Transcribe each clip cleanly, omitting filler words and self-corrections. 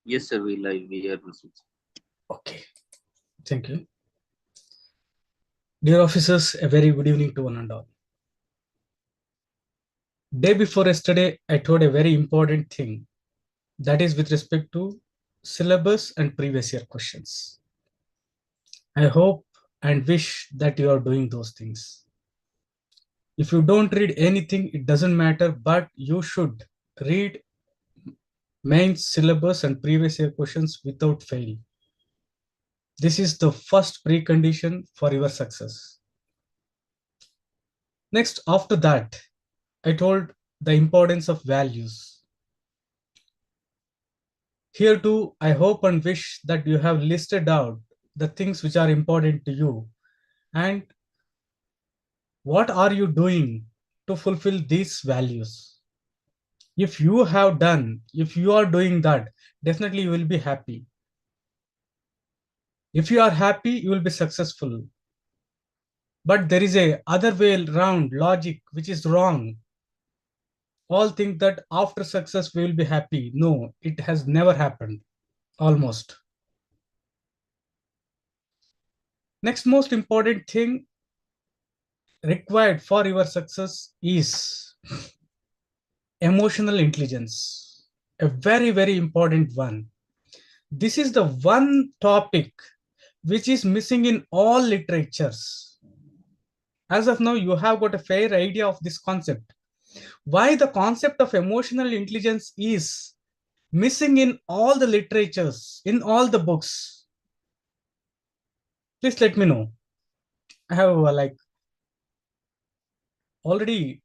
Yes, sir. We are listening. Okay, thank you. Dear officers, a very good evening to one and all. Day before yesterday, I told a very important thing, that is with respect to syllabus and previous year questions. I hope and wish that you are doing those things. If you don't read anything, it doesn't matter, but you should read main syllabus and previous year questions without fail. This is the first precondition for your success. Next, after that, I told the importance of values. Here too, I hope and wish that you have listed out the things which are important to you and what are you doing to fulfill these values. If you have done, if you are doing that, definitely you will be happy. If you are happy, you will be successful. But there is a other way around logic which is wrong. All think that after success we will be happy. No, it has never happened. Almost. Next most important thing required for your success is emotional intelligence. A very, very important one. This is the one topic which is missing in all literatures. As of now, you have got a fair idea of this concept. Why the concept of emotional intelligence is missing in all the literatures, in all the books. Please let me know. I have already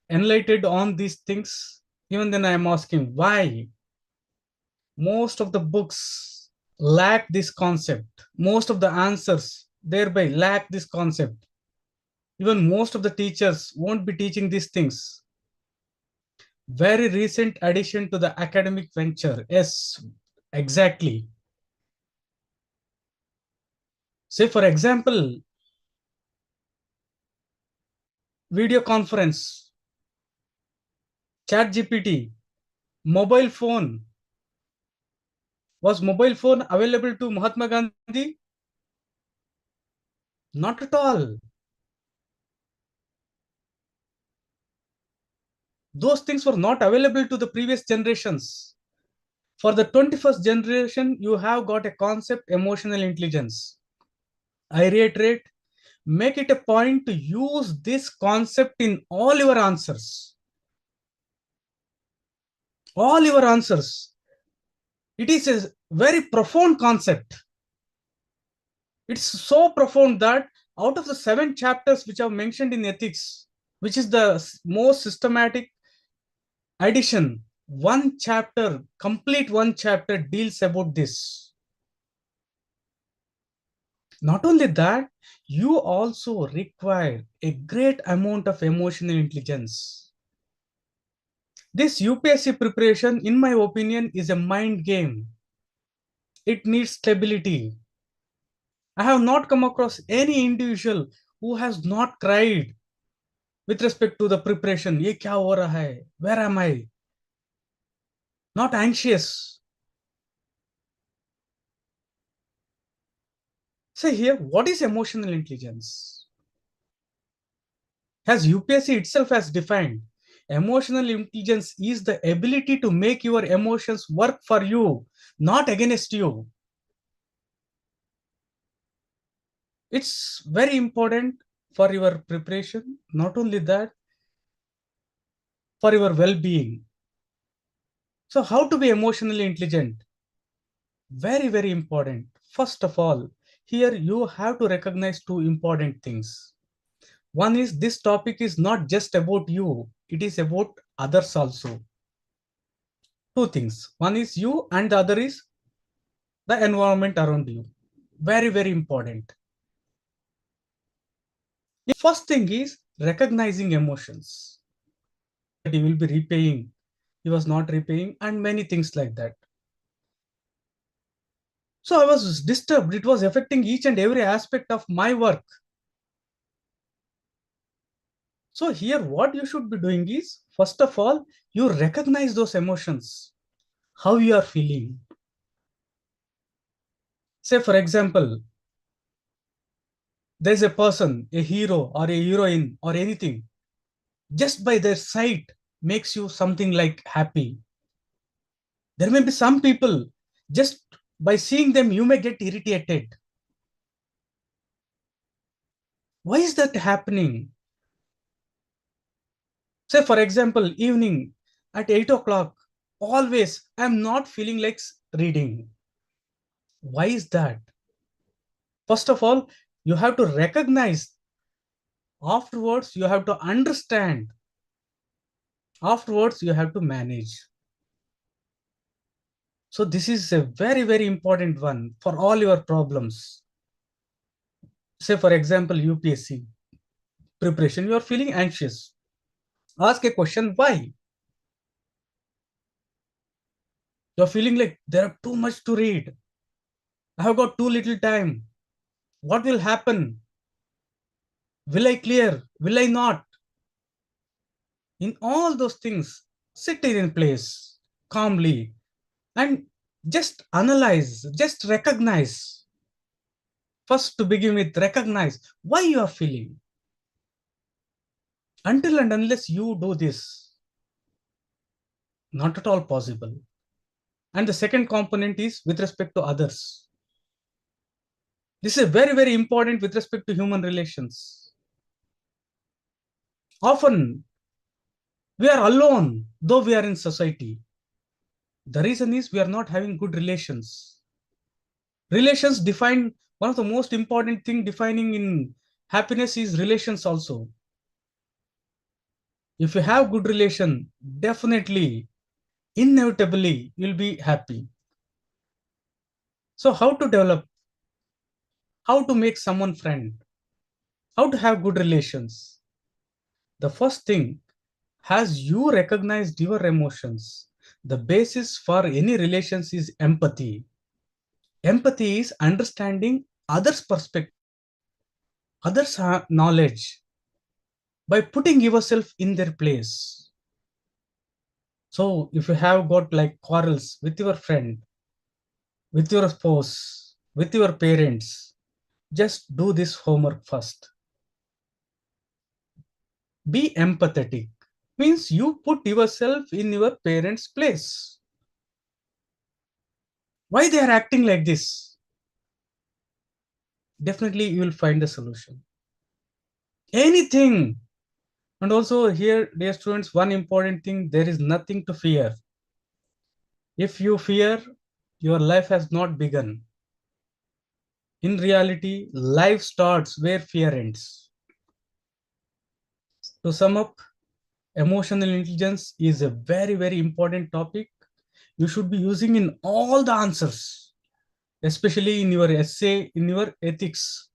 enlightened on these things. Even then I am asking why most of the books lack this concept. Most of the answers thereby lack this concept. Even most of the teachers won't be teaching these things. Very recent addition to the academic venture. Yes, exactly. Say, for example, video conference, chat GPT, mobile phone. Was mobile phone available to Mahatma Gandhi? Not at all. Those things were not available to the previous generations. For the 21st generation, you have got a concept, emotional intelligence. I reiterate, make it a point to use this concept in all your answers. All your answers. It is a very profound concept. It's so profound that out of the 7 chapters which are mentioned in ethics, which is the most systematic addition, one chapter, complete one chapter deals about this. Not only that, you also require a great amount of emotional intelligence. This UPSC preparation, in my opinion, is a mind game. It needs stability. I have not come across any individual who has not cried with respect to the preparation. Ye kya ho raha hai? Where am I? Not anxious. Say here, what is emotional intelligence? As UPSC itself has defined, emotional intelligence is the ability to make your emotions work for you, not against you. It's very important for your preparation. Not only that, for your well-being. So how to be emotionally intelligent? Very, very important. First of all, here you have to recognize two important things. One is this topic is not just about you, it is about others also. Two things. One is you and the other is the environment around you. Very, very important. The first thing is recognizing emotions. He will be repaying, he was not repaying, and many things like that. So I was disturbed. It was affecting each and every aspect of my work. So here, what you should be doing is, first of all, you recognize those emotions. how you are feeling. Say, for example, there's a person, a hero or a heroine or anything, just by their sight makes you something like happy. There may be some people, just by seeing them, you may get irritated. Why is that happening? Say, for example, evening at 8 o'clock, always I'm not feeling like reading. Why is that? First of all, you have to recognize. Afterwards, you have to understand. Afterwards, you have to manage. So this is a very, very important one for all your problems. Say, for example, UPSC preparation, you are feeling anxious. Ask a question, why? You're feeling like there are too much to read. I have got too little time. What will happen? Will I clear? Will I not? In all those things, sit in place calmly and just analyze, just recognize. First, to begin with, recognize why you are feeling. Until and unless you do this, not at all possible. And the second component is with respect to others. This is very, very important with respect to human relations. Often, we are alone, though we are in society. The reason is we are not having good relations. Relations define one of the most important thing defining in happiness is relations also. If you have good relation, definitely, inevitably, you'll be happy. So how to develop, how to make someone friend, how to have good relations? The first thing, has you recognized your emotions? The basis for any relations is empathy. Empathy is understanding others' perspective, others' knowledge by putting yourself in their place. So if you have got like quarrels with your friend, with your spouse, with your parents, just do this homework first. Be empathetic. Means you put yourself in your parents' place. Why they are acting like this? Definitely you will find a solution. Anything. And also here, dear students, one important thing, there is nothing to fear. If you fear, your life has not begun. In reality, life starts where fear ends. To sum up, emotional intelligence is a very, very important topic. You should be using in all the answers, especially in your essay, in your ethics.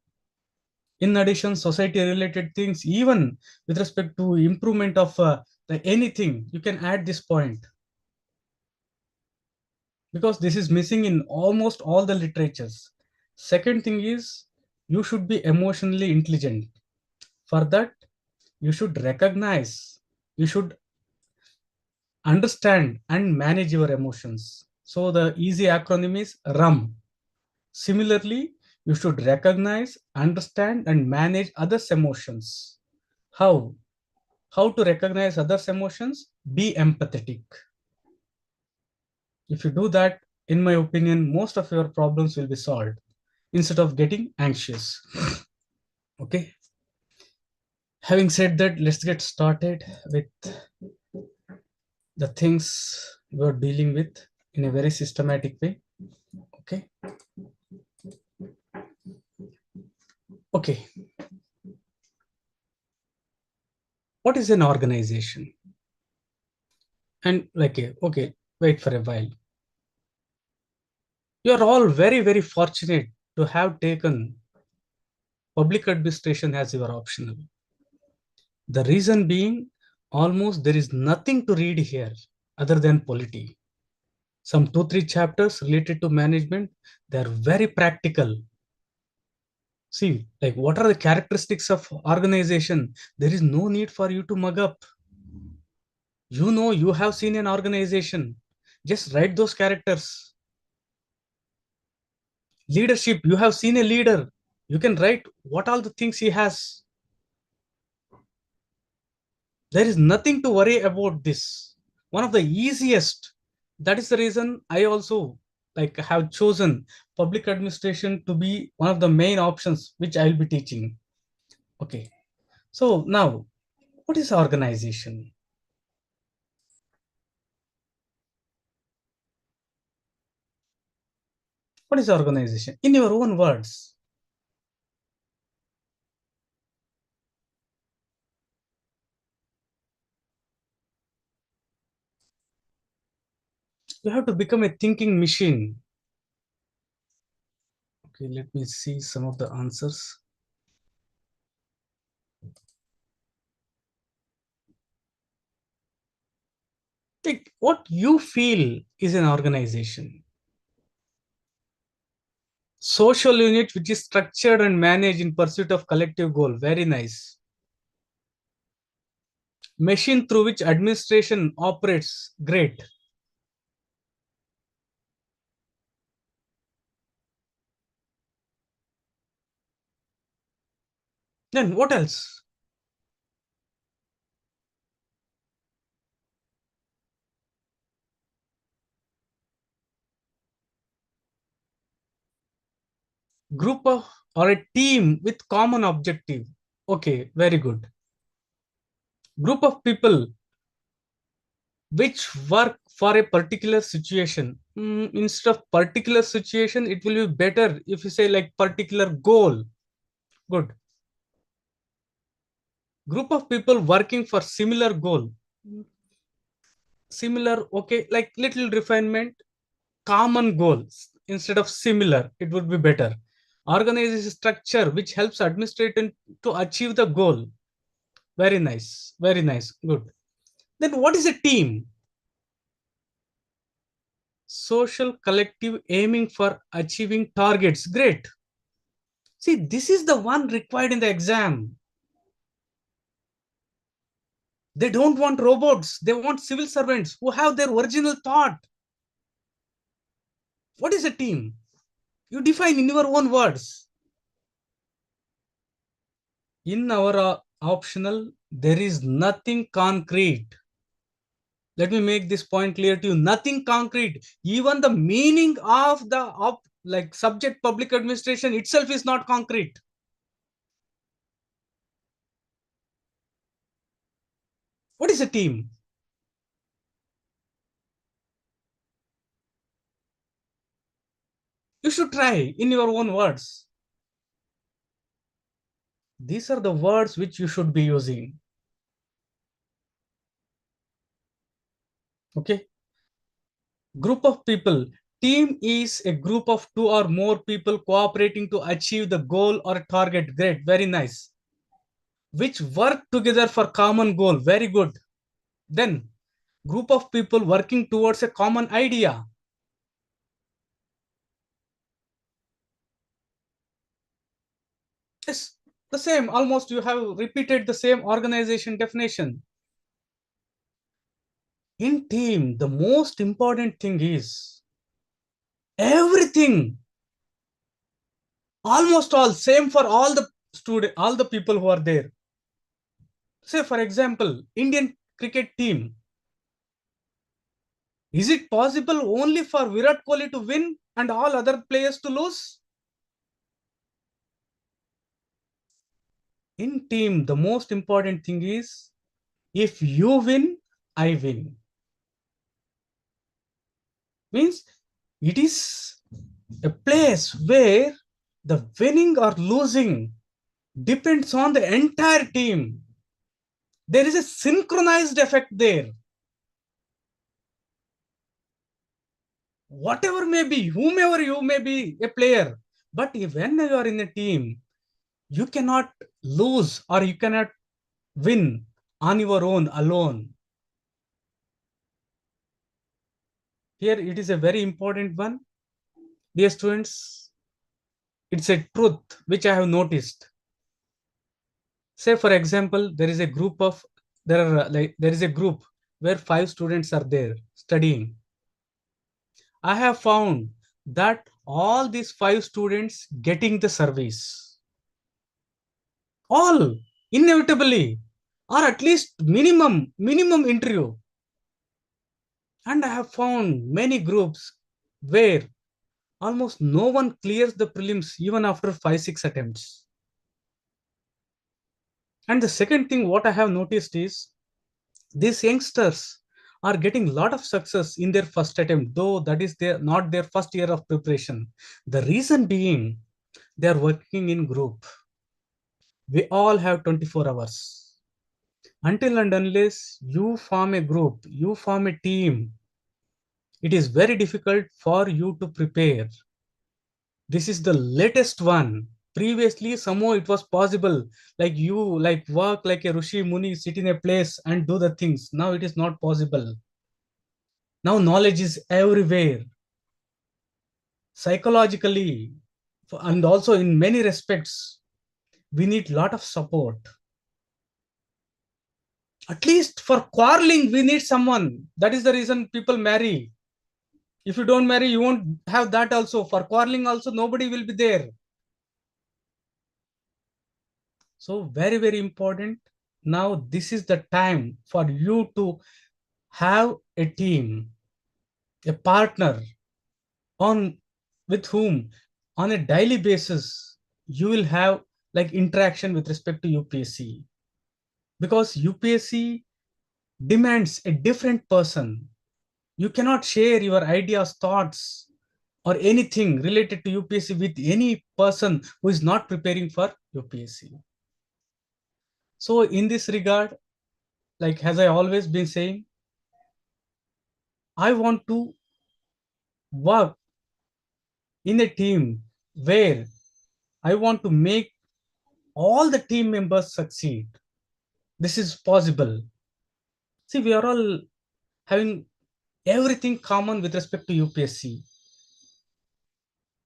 In addition, society related things, even with respect to improvement of anything, you can add this point. Because this is missing in almost all the literatures. Second thing is, you should be emotionally intelligent. For that, you should recognize, you should understand and manage your emotions. So the easy acronym is RUM. Similarly, you should recognize, understand, and manage others' emotions. How? How to recognize others' emotions? Be empathetic. If you do that, in my opinion, most of your problems will be solved instead of getting anxious. Okay. Having said that, let's get started with the things we're dealing with in a very systematic way. Okay. Okay. What is an organization? And like, okay, wait for a while. You're all very, very fortunate to have taken public administration as your optional. The reason being, almost there is nothing to read here other than polity. Some 2-3 chapters related to management, they are very practical. See, like what are the characteristics of organization? There is no need for you to mug up. You know, you have seen an organization. Just write those characters. Leadership, you have seen a leader. You can write what all the things he has. There is nothing to worry about this. One of the easiest. That is the reason I also like have chosen public administration to be one of the main options which I will be teaching. Okay. So now, what is organization? What is organization? In your own words, you have to become a thinking machine. Okay, let me see some of the answers. Like what you feel is an organization. Social unit which is structured and managed in pursuit of collective goal. Very nice. Machine through which administration operates. Great. Then what else? Group of or a team with common objective. Okay, very good. Group of people which work for a particular situation. Instead of particular situation, it will be better if you say like particular goal. Good. Group of people working for similar goal. Similar, okay, like little refinement, common goals instead of similar, it would be better. Organize a structure which helps administration to achieve the goal. Very nice, very nice, good. Then what is a team? Social collective aiming for achieving targets. Great. See, this is the one required in the exam. They don't want robots, they want civil servants who have their original thought. What is a team? You define in your own words. In our optional, there is nothing concrete. Let me make this point clear to you. Nothing concrete. Even the meaning of the like subject public administration itself is not concrete. What is a team? You should try in your own words. These are the words which you should be using. Okay. Group of people. Team is a group of two or more people cooperating to achieve the goal or target. Great. Very nice. Which work together for common goal. Very good. Then group of people working towards a common idea. Yes, the same. Almost you have repeated the same organization definition. In team, the most important thing is everything. Almost all same for all the student, all the people who are there. Say for example, Indian cricket team. Is it possible only for Virat Kohli to win and all other players to lose? In team, the most important thing is if you win, I win. Means it is a place where the winning or losing depends on the entire team. There is a synchronized effect there. Whatever may be, whomever you may be a player, but when you are in a team, you cannot lose or you cannot win on your own alone. Here it is a very important one. Dear students, it's a truth which I have noticed. Say for example, there is a group of there is a group where 5 students are there studying. I have found that all these 5 students getting the service, all inevitably, or at least minimum interview. And I have found many groups where almost no one clears the prelims even after 5 6 attempts. And the second thing what I have noticed is these youngsters are getting a lot of success in their first attempt, though that is not their first year of preparation. The reason being they are working in group. We all have 24 hours. Until and unless you form a group, you form a team, it is very difficult for you to prepare. This is the latest one. Previously, somehow it was possible, like you like work like a Rishi Muni, sit in a place and do the things. Now it is not possible. Now knowledge is everywhere, psychologically, and also in many respects. We need lot of support. At least for quarreling, we need someone. That is the reason people marry. If you don't marry, you won't have that also. For quarreling also, nobody will be there. So very, very important. Now this is the time for you to have a team, a partner on with whom on a daily basis you will have like interaction with respect to UPSC, because UPSC demands a different person. You cannot share your ideas, thoughts, or anything related to UPSC with any person who is not preparing for UPSC. So in this regard, like as I always been saying, I want to work in a team where I want to make all the team members succeed. This is possible. See, we are all having everything common with respect to UPSC.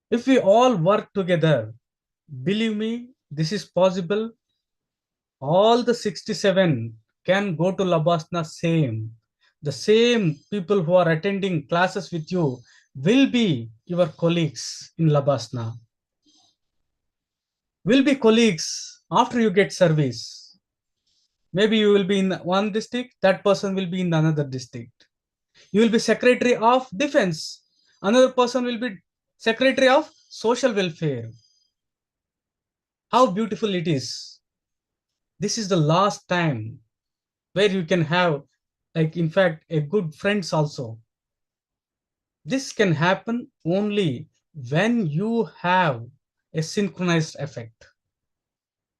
If we all work together, believe me, this is possible. All the 67 can go to Labasna same. The same people who are attending classes with you will be your colleagues in Labasna, will be colleagues after you get service. Maybe you will be in one district, that person will be in another district. You will be secretary of defense, another person will be secretary of social welfare. How beautiful it is. This is the last time where you can have, like, in fact, a good friends also. This can happen only when you have a synchronized effect.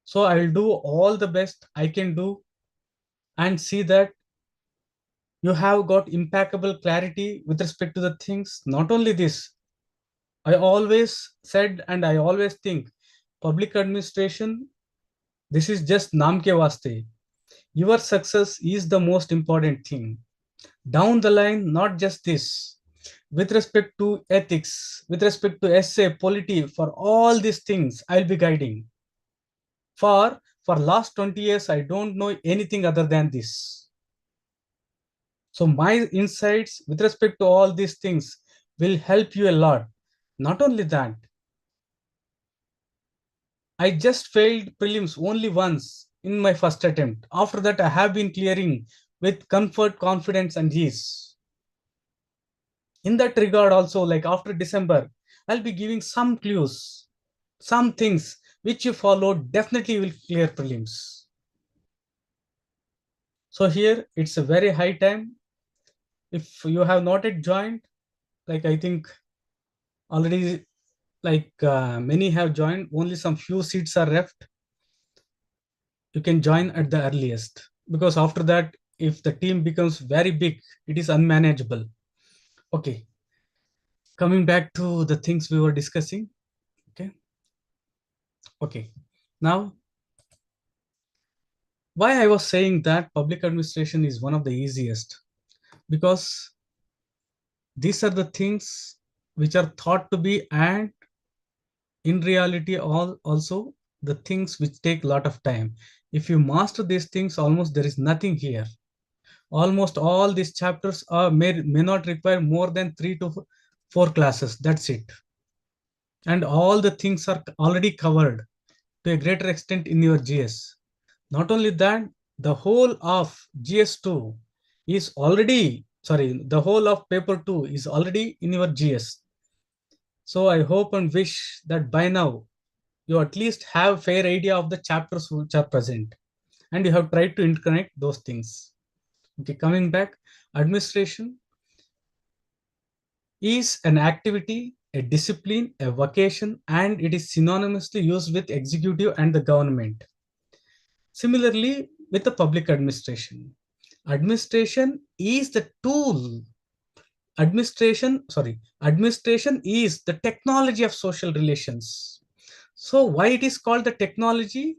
So I will do all the best I can do and see that you have got impeccable clarity with respect to the things. Not only this, I always said and I always think public administration, this is just naam ke vaste. Your success is the most important thing. Down the line, not just this. With respect to ethics, with respect to essay, polity, for all these things, I'll be guiding. For last 20 years, I don't know anything other than this. So my insights with respect to all these things will help you a lot. Not only that, I just failed prelims only once in my first attempt. After that, I have been clearing with comfort, confidence, and ease. In that regard, also, like after December, I'll be giving some clues, some things which you follow definitely will clear prelims. So here it's a very high time. If you have not yet joined, like I think already many have joined, only some few seats are left. You can join at the earliest, because after that, if the team becomes very big, it is unmanageable. Okay, coming back to the things we were discussing. Okay, now why I was saying that public administration is one of the easiest, because these are the things which are thought to be, and in reality all also the things which take a lot of time. If you master these things, almost there is nothing here. Almost all these chapters may not require more than 3 to 4 classes, that's it. And all the things are already covered to a greater extent in your GS. Not only that, the whole of GS2 is already, sorry, the whole of paper 2 is already in your GS. So I hope and wish that by now you at least have fair idea of the chapters which are present and you have tried to interconnect those things. Okay, coming back, administration is an activity, a discipline, a vocation, and it is synonymously used with executive and the government. Similarly, with the public administration, administration is the tool. Administration is the technology of social relations. So why it is called the technology?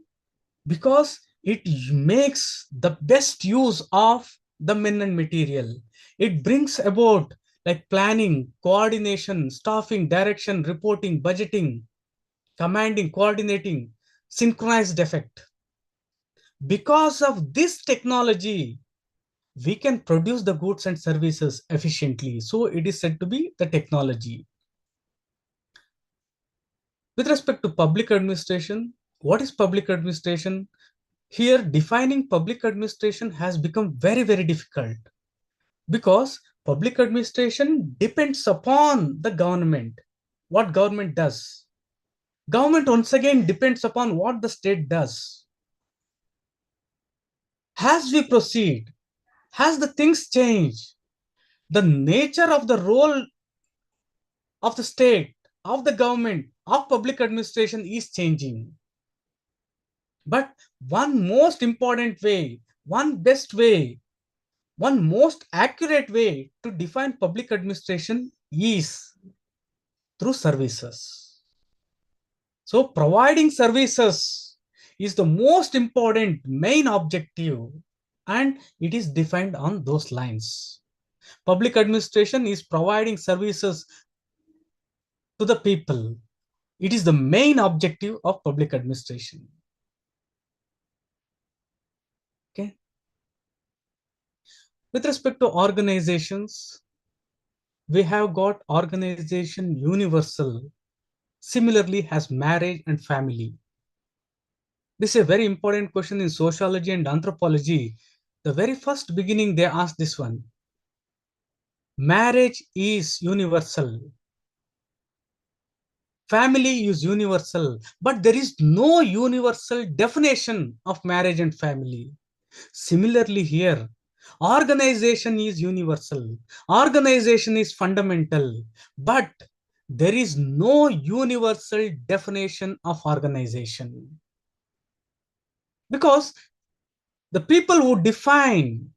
Because it makes the best use of the men and material. It brings about like planning, coordination, staffing, direction, reporting, budgeting, commanding, coordinating, synchronized effect. Because of this technology, we can produce the goods and services efficiently. So it is said to be the technology. With respect to public administration, what is public administration? Here, defining public administration has become very, very difficult because public administration depends upon the government, what government does. Government once again depends upon what the state does. As we proceed, as the things change, the nature of the role of the state, of the government, of public administration is changing. But one most important way, one best way, one most accurate way to define public administration is through services. So providing services is the most important main objective and it is defined on those lines. Public administration is providing services to the people. It is the main objective of public administration. Okay. With respect to organizations, we have got organization universal, similarly has marriage and family. This is a very important question in sociology and anthropology. The very first beginning they asked this one. Marriage is universal. Family is universal, but there is no universal definition of marriage and family. Similarly here, organization is universal. Organization is fundamental, but there is no universal definition of organization. Because the people who define,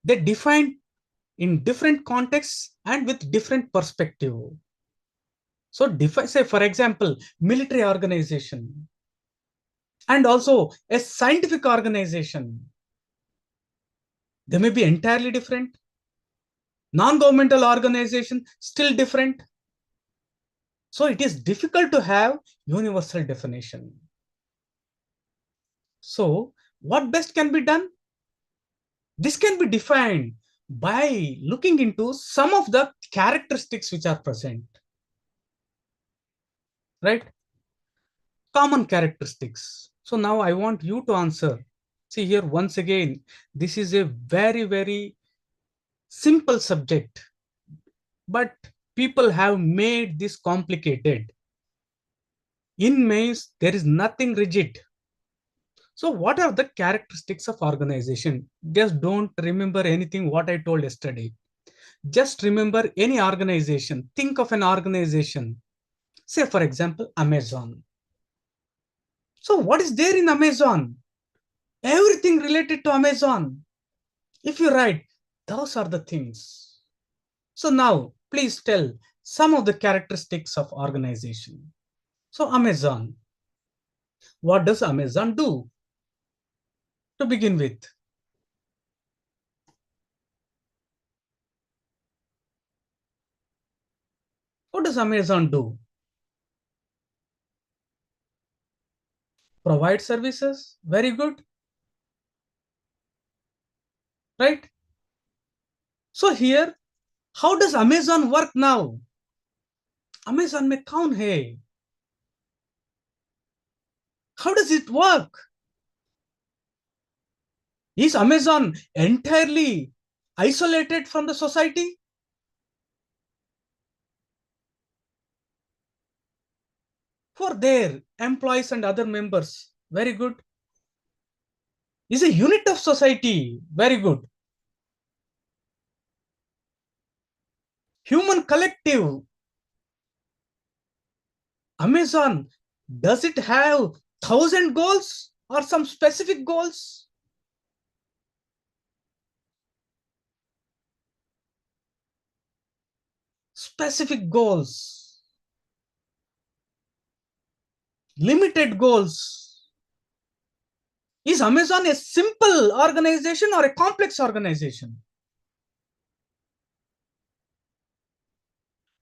they define in different contexts and with different perspective. So say for example, military organization and also a scientific organization, they may be entirely different. Non-governmental organization, still different. So it is difficult to have universal definition. So what best can be done? This can be defined by looking into some of the characteristics which are present. Right? Common characteristics. So now I want you to answer. See here, once again, this is a very, very simple subject, but people have made this complicated. In mains, there is nothing rigid. So what are the characteristics of organization? Just don't remember anything what I told yesterday. Just remember any organization. Think of an organization. Say, for example, Amazon. So what is there in Amazon? Everything related to Amazon. If you write, those are the things. So now, please tell some of the characteristics of organization. So Amazon. What does Amazon do? To begin with, what does Amazon do? Provide services. Very good. Right? So here, How does Amazon work now? Amazon में कौन है? How does it work? Is Amazon entirely isolated from the society? For their employees and other members, very good. Is a unit of society, very good. Human collective, Amazon, does it have 1,000 goals or some specific goals? Specific goals, limited goals. Is Amazon a simple organization or a complex organization?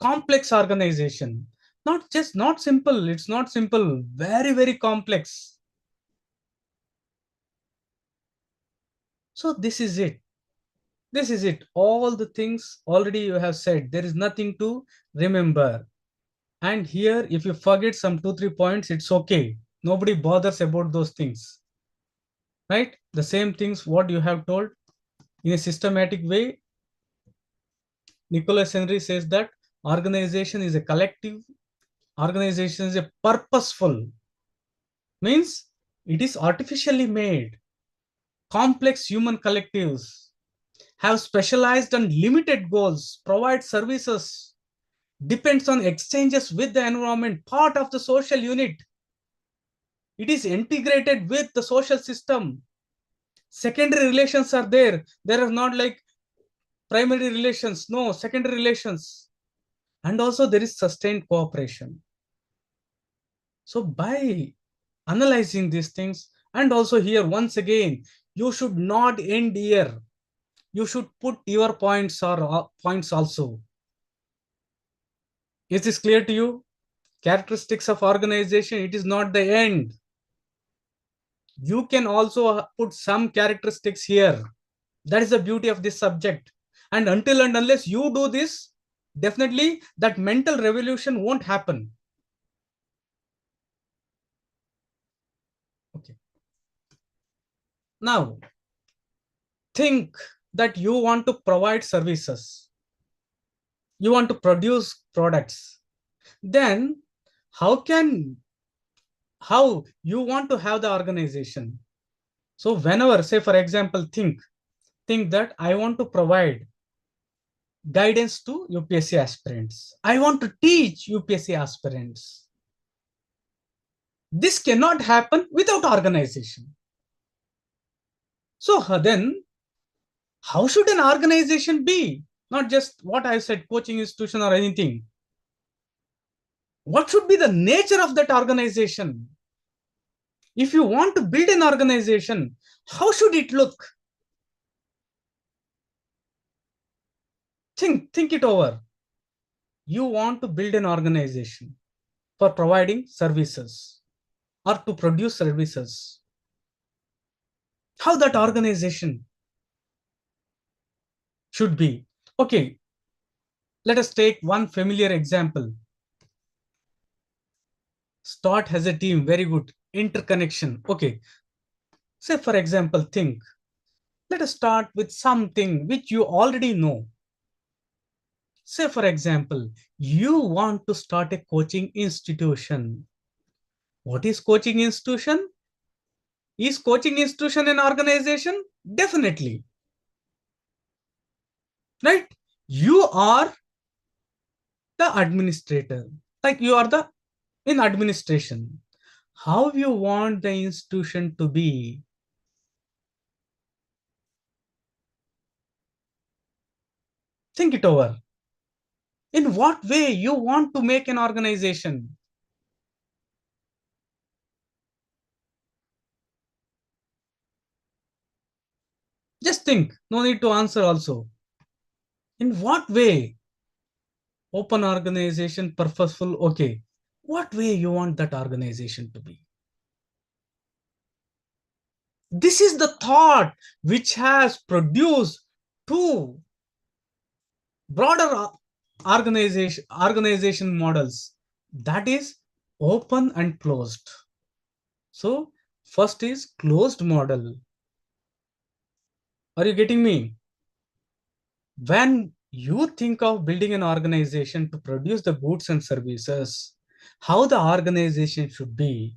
Complex organization. Not simple. It's not simple. Very, very complex. So this is it. This is it. All the things already you have said. There is nothing to remember. And here, if you forget some 2-3 points, it's okay. Nobody bothers about those things. Right? The same things what you have told in a systematic way. Nicholas Henry says that organization is a collective, organization is a purposeful, means it is artificially made. Complex human collectives have specialized and limited goals, provide services, depends on exchanges with the environment, part of the social unit. It is integrated with the social system. Secondary relations are there. There are not like primary relations, no, secondary relations. And also there is sustained cooperation. So by analyzing these things, and also here once again, you should not end here. You should put your points or points also. Is this clear to you? Characteristics of organization, it is not the end. You can also put some characteristics here. That is the beauty of this subject. And until and unless you do this, definitely that mental revolution won't happen. Okay. Now, think that you want to provide services. You want to produce products. Then how you want to have the organization? So whenever, say for example, think that I want to provide guidance to UPSC aspirants. I want to teach UPSC aspirants. This cannot happen without organization. So then, how should an organization be? Not just what I said, coaching institution or anything. What should be the nature of that organization? If you want to build an organization, how should it look? Think it over. You want to build an organization for providing services or to produce services. How that organization should be. Okay, let us take one familiar example. Start has a team, very good. Interconnection. Okay, say for example, think. Let us start with something which you already know. Say for example, you want to start a coaching institution. What is coaching institution? Is coaching institution an organization? Definitely. Right? You are the administrator. Like you are the in administration. How you want the institution to be? Think it over. In what way you want to make an organization? Just think. No need to answer also. In what way? Open organization, purposeful. Okay. What way you want that organization to be? This is the thought which has produced two broader organization models, that is open and closed. So first is closed model. Are you getting me? When you think of building an organization to produce the goods and services, how the organization should be,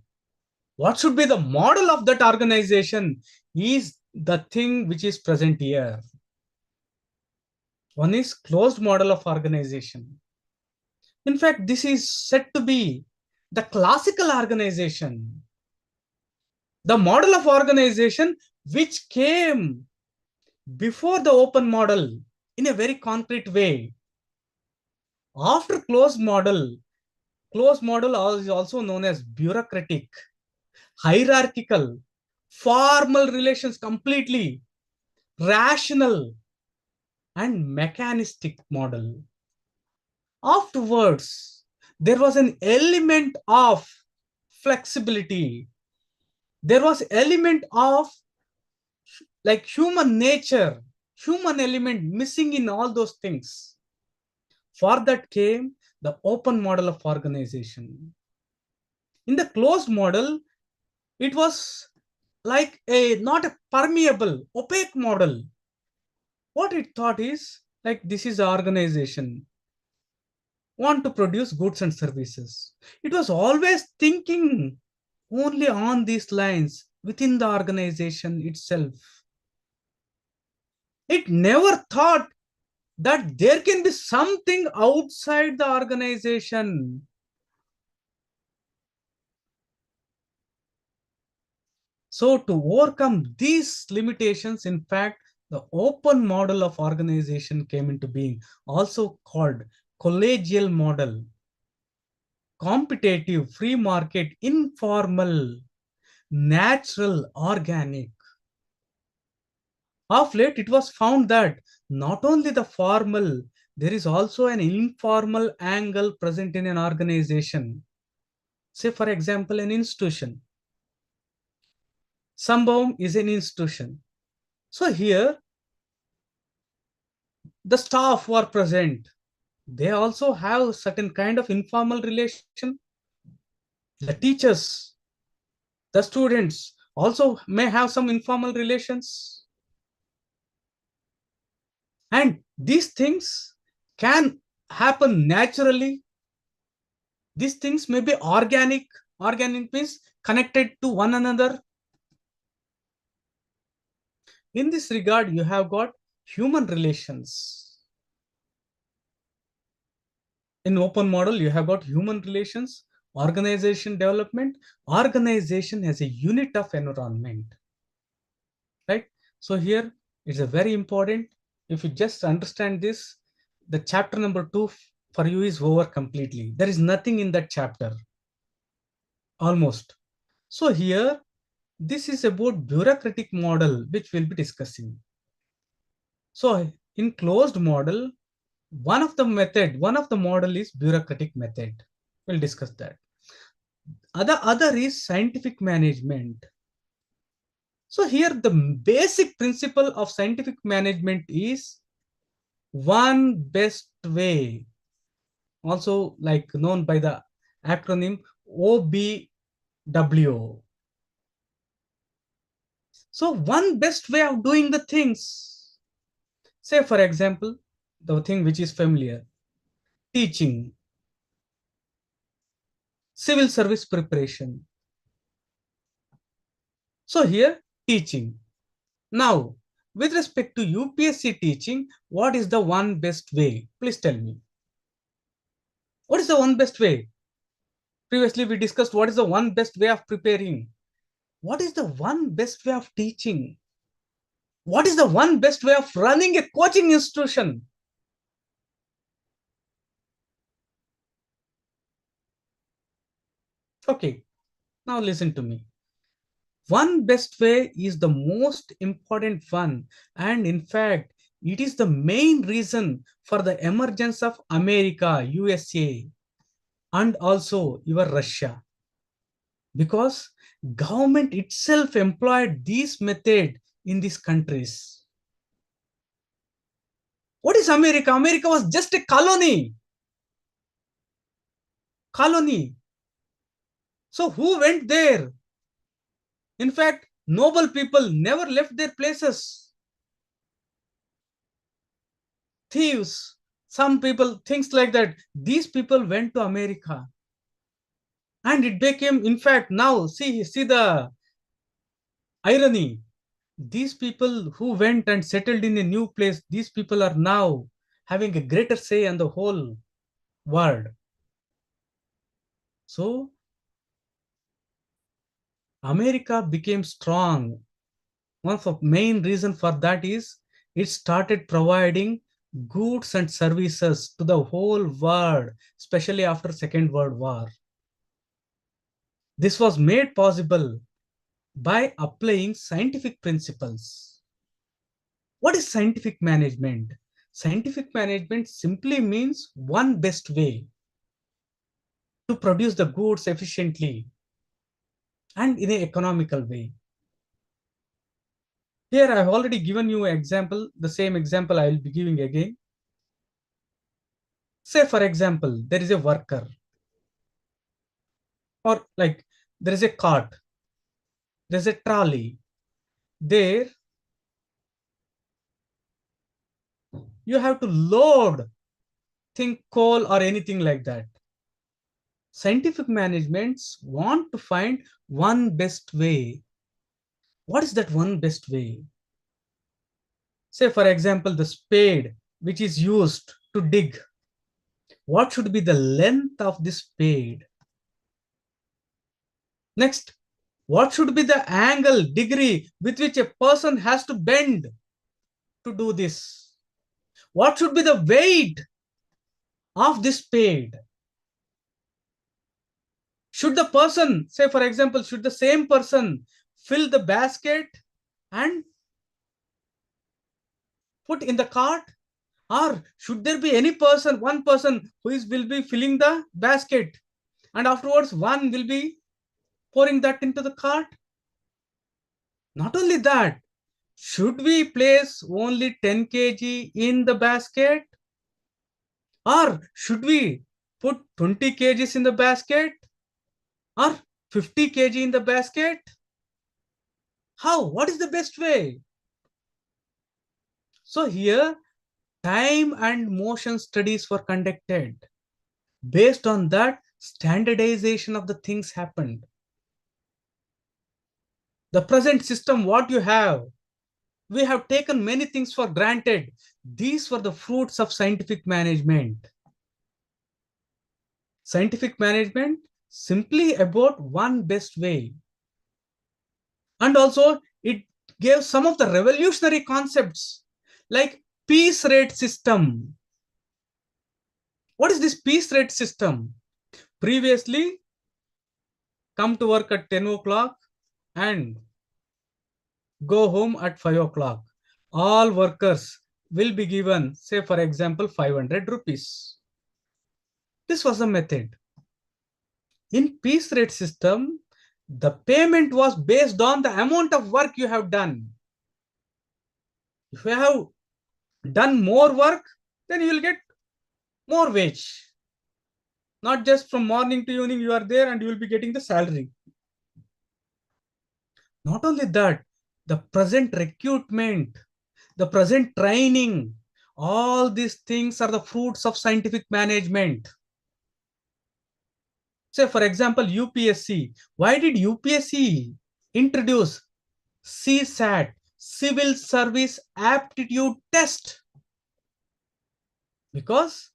what should be the model of that organization, is the thing which is present here. One is closed model of organization. In fact, this is said to be the classical organization, the model of organization which came before the open model in a very concrete way. After closed model is also known as bureaucratic, hierarchical, formal relations, completely rational and mechanistic model. Afterwards, there was an element of flexibility. There was element of like human nature, human element missing in all those things. For that came the open model of organization. In the closed model, it was like a not a permeable, opaque model. What it thought is like this is the organization want to produce goods and services. It was always thinking only on these lines within the organization itself. It never thought that there can be something outside the organization. So to overcome these limitations, in fact, the open model of organization came into being, also called collegial model, competitive, free market, informal, natural, organic. Of late, it was found that not only the formal, there is also an informal angle present in an organization. Say, for example, an institution. Sambhavam is an institution. So here, the staff who are present, they also have certain kind of informal relation. The teachers, the students also may have some informal relations. And these things can happen naturally. These things may be organic. Organic means connected to one another. In this regard, you have got human relations. In open model, you have got human relations, organization development, organization as a unit of environment. Right? So here it's a very important. If you just understand this, the chapter number 2 for you is over completely. There is nothing in that chapter. Almost. So here, this is about bureaucratic model, which we'll be discussing. So in closed model, one of the model is bureaucratic method. We'll discuss that. Other is scientific management. So here the basic principle of scientific management is one best way, also like known by the acronym OBW. So one best way of doing the things. Say for example, the thing which is familiar, teaching, civil service preparation. So here, teaching. Now, with respect to UPSC teaching, what is the one best way? Please tell me. What is the one best way? Previously, we discussed what is the one best way of preparing. What is the one best way of teaching? What is the one best way of running a coaching institution? Okay, now listen to me. One best way is the most important one, and in fact, it is the main reason for the emergence of America, USA, and also your Russia. Because government itself employed this method in these countries. What is America? America was just a colony. Colony. So who went there? In fact, noble people never left their places. Thieves, some people, things like that. These people went to America. And it became, in fact, now see the irony. These people who went and settled in a new place, these people are now having a greater say on the whole world. So America became strong. One of the main reason for that is it started providing goods and services to the whole world, especially after Second World War. This was made possible by applying scientific principles. What is scientific management? Scientific management simply means one best way to produce the goods efficiently and in an economical way. Here I have already given you an example, the same example I will be giving again. Say for example, there is a worker, or like there is a cart, there is a trolley. There you have to load, think coal or anything like that. Scientific managements want to find one best way. What is that one best way? Say for example, the spade which is used to dig. What should be the length of this spade? Next, what should be the angle, degree with which a person has to bend to do this? What should be the weight of this spade? Should the person, say for example, should the same person fill the basket and put in the cart? Or should there be any person, one person will be filling the basket and afterwards one will be pouring that into the cart? Not only that, should we place only 10 kg in the basket? Or should we put 20 kgs in the basket? Or 50 kg in the basket? How? What is the best way? So here, time and motion studies were conducted. Based on that, standardization of the things happened. The present system, what you have, we have taken many things for granted. These were the fruits of scientific management. Scientific management simply about one best way. And also it gave some of the revolutionary concepts like piece rate system. What is this piece rate system? Previously, come to work at 10 o'clock and go home at 5 o'clock. All workers will be given, say for example, 500 rupees. This was a method. In piece rate system, the payment was based on the amount of work you have done. If you have done more work, then you will get more wage. Not just from morning to evening you are there and you will be getting the salary. Not only that, the present recruitment, the present training, all these things are the fruits of scientific management. Say for example, UPSC. Why did UPSC introduce CSAT, Civil Service Aptitude Test? Because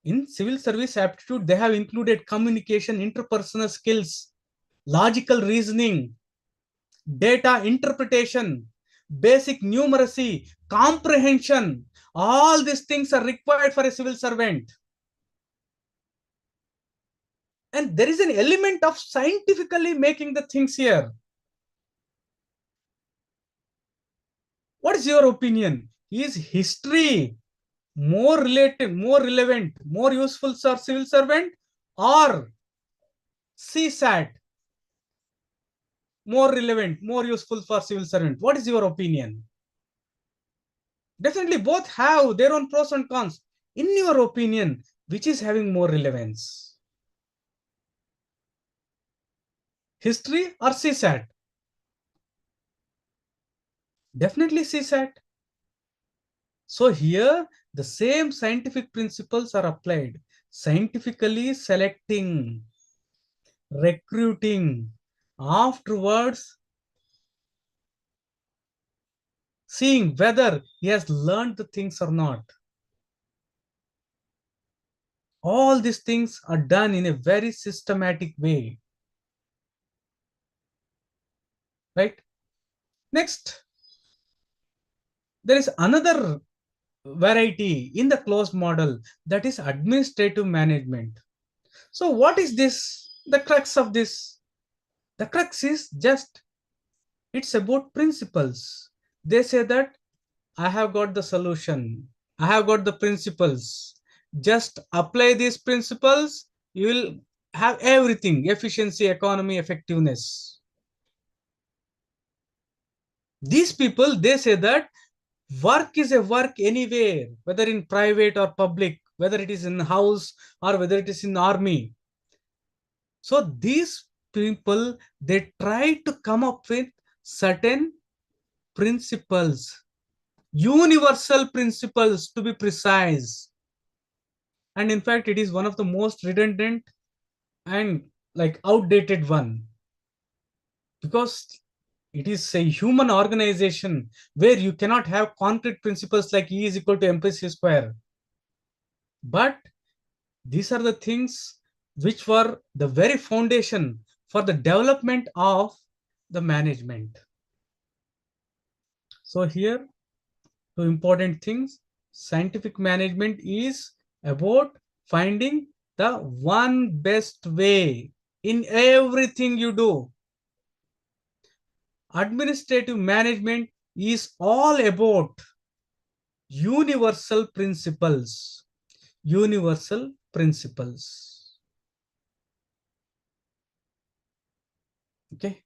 in civil service aptitude, they have included communication, interpersonal skills, logical reasoning, data interpretation, basic numeracy, comprehension. All these things are required for a civil servant. And there is an element of scientifically making the things here. What is your opinion? Is history more related, more relevant, more useful for civil servant, or CSAT more relevant, more useful for civil servant? What is your opinion? Definitely both have their own pros and cons. In your opinion, which is having more relevance? History or CSAT? Definitely CSAT. So here the same scientific principles are applied. Scientifically selecting, recruiting, afterwards seeing whether he has learned the things or not. All these things are done in a very systematic way, right? Next, there is another variety in the closed model, that is administrative management. So what is this? The crux of this? The crux is just, it's about principles. They say that I have got the solution. I have got the principles. Just apply these principles. You will have everything: efficiency, economy, effectiveness. These people, they say that work is a work anywhere, whether in private or public, whether it is in house or whether it is in army. So these people, they try to come up with certain principles, universal principles to be precise. And in fact, it is one of the most redundant and like outdated one, because it is a human organization where you cannot have concrete principles like E is equal to mc square. But these are the things which were the very foundation for the development of the management. So here, two important things: scientific management is about finding the one best way in everything you do. Administrative management is all about universal principles. Universal principles. Okay.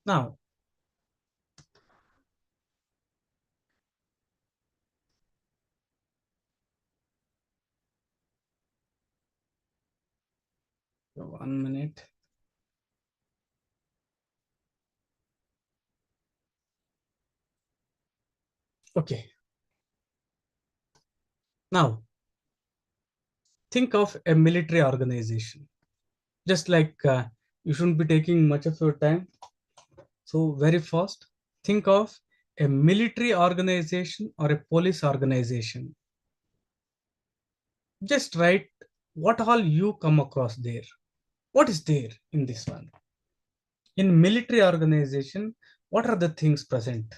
Now, one minute. Okay. Now, think of a military organization. Just like you shouldn't be taking much of your time. So, very fast. Think of a military organization or a police organization. Just write what all you come across there. What is there in this one? In military organization, what are the things present?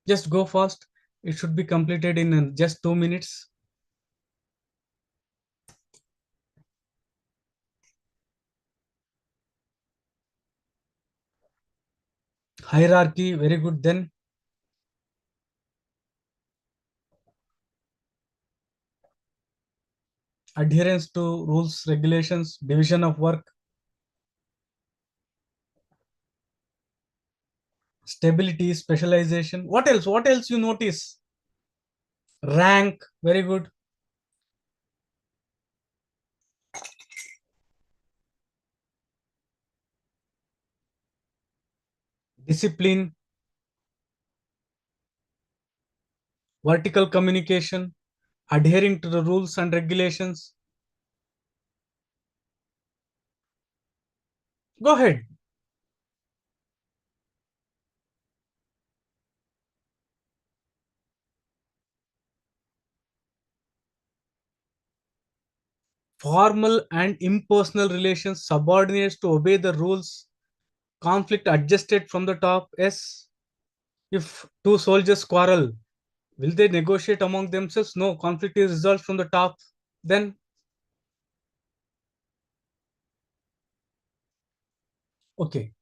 Just go fast. It should be completed in just 2 minutes. Hierarchy, very good. Then adherence to rules, regulations, division of work, stability, specialization. What else? What else you notice? Rank, very good. Discipline, vertical communication, adhering to the rules and regulations. Go ahead. Formal and impersonal relations, subordinates to obey the rules, conflict adjusted from the top. Yes. If two soldiers quarrel, will they negotiate among themselves? No, conflict is resolved from the top. Then, okay,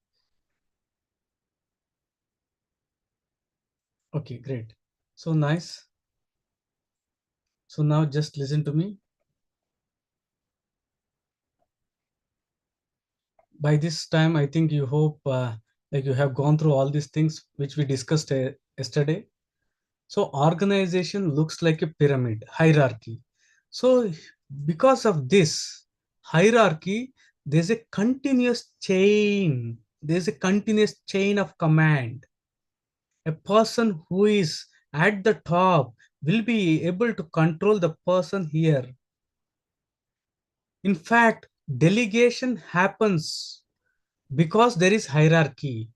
okay, great. So nice. So now just listen to me. By this time, I think you hope Like you have gone through all these things which we discussed yesterday. So organization looks like a pyramid hierarchy. So because of this hierarchy, there's a continuous chain. There's a continuous chain of command. A person who is at the top will be able to control the person here. In fact, delegation happens because there is hierarchy.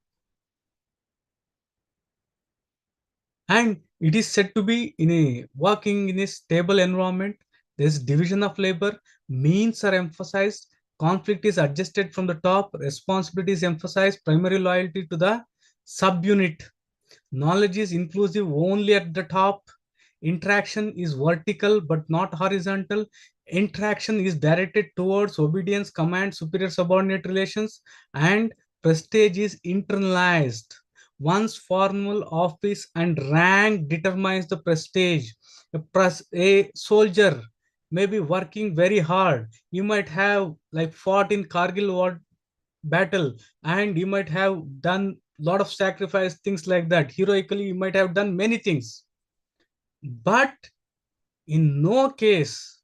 And it is said to be in a working in a stable environment. There's division of labor, means are emphasized, conflict is adjusted from the top, responsibility is emphasized, primary loyalty to the subunit. Knowledge is inclusive only at the top. Interaction is vertical but not horizontal. Interaction is directed towards obedience, command, superior subordinate relations, and prestige is internalized. One's formal office and rank determines the prestige. A soldier may be working very hard. You might have like fought in Kargil war battle, and you might have done a lot of sacrifice, things like that. Heroically, you might have done many things. But in no case,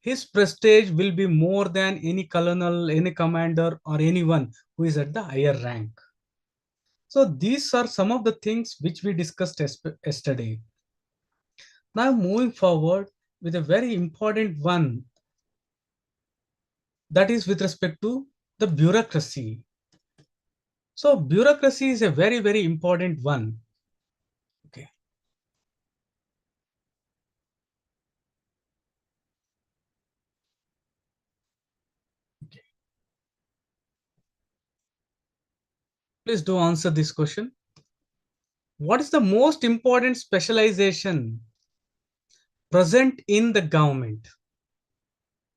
his prestige will be more than any colonel, any commander, or anyone who is at the higher rank. So these are some of the things which we discussed yesterday. Now moving forward with a very important one, that is with respect to the bureaucracy. So bureaucracy is a very, very important one. Okay. Okay. Please do answer this question. What is the most important specialization present in the government?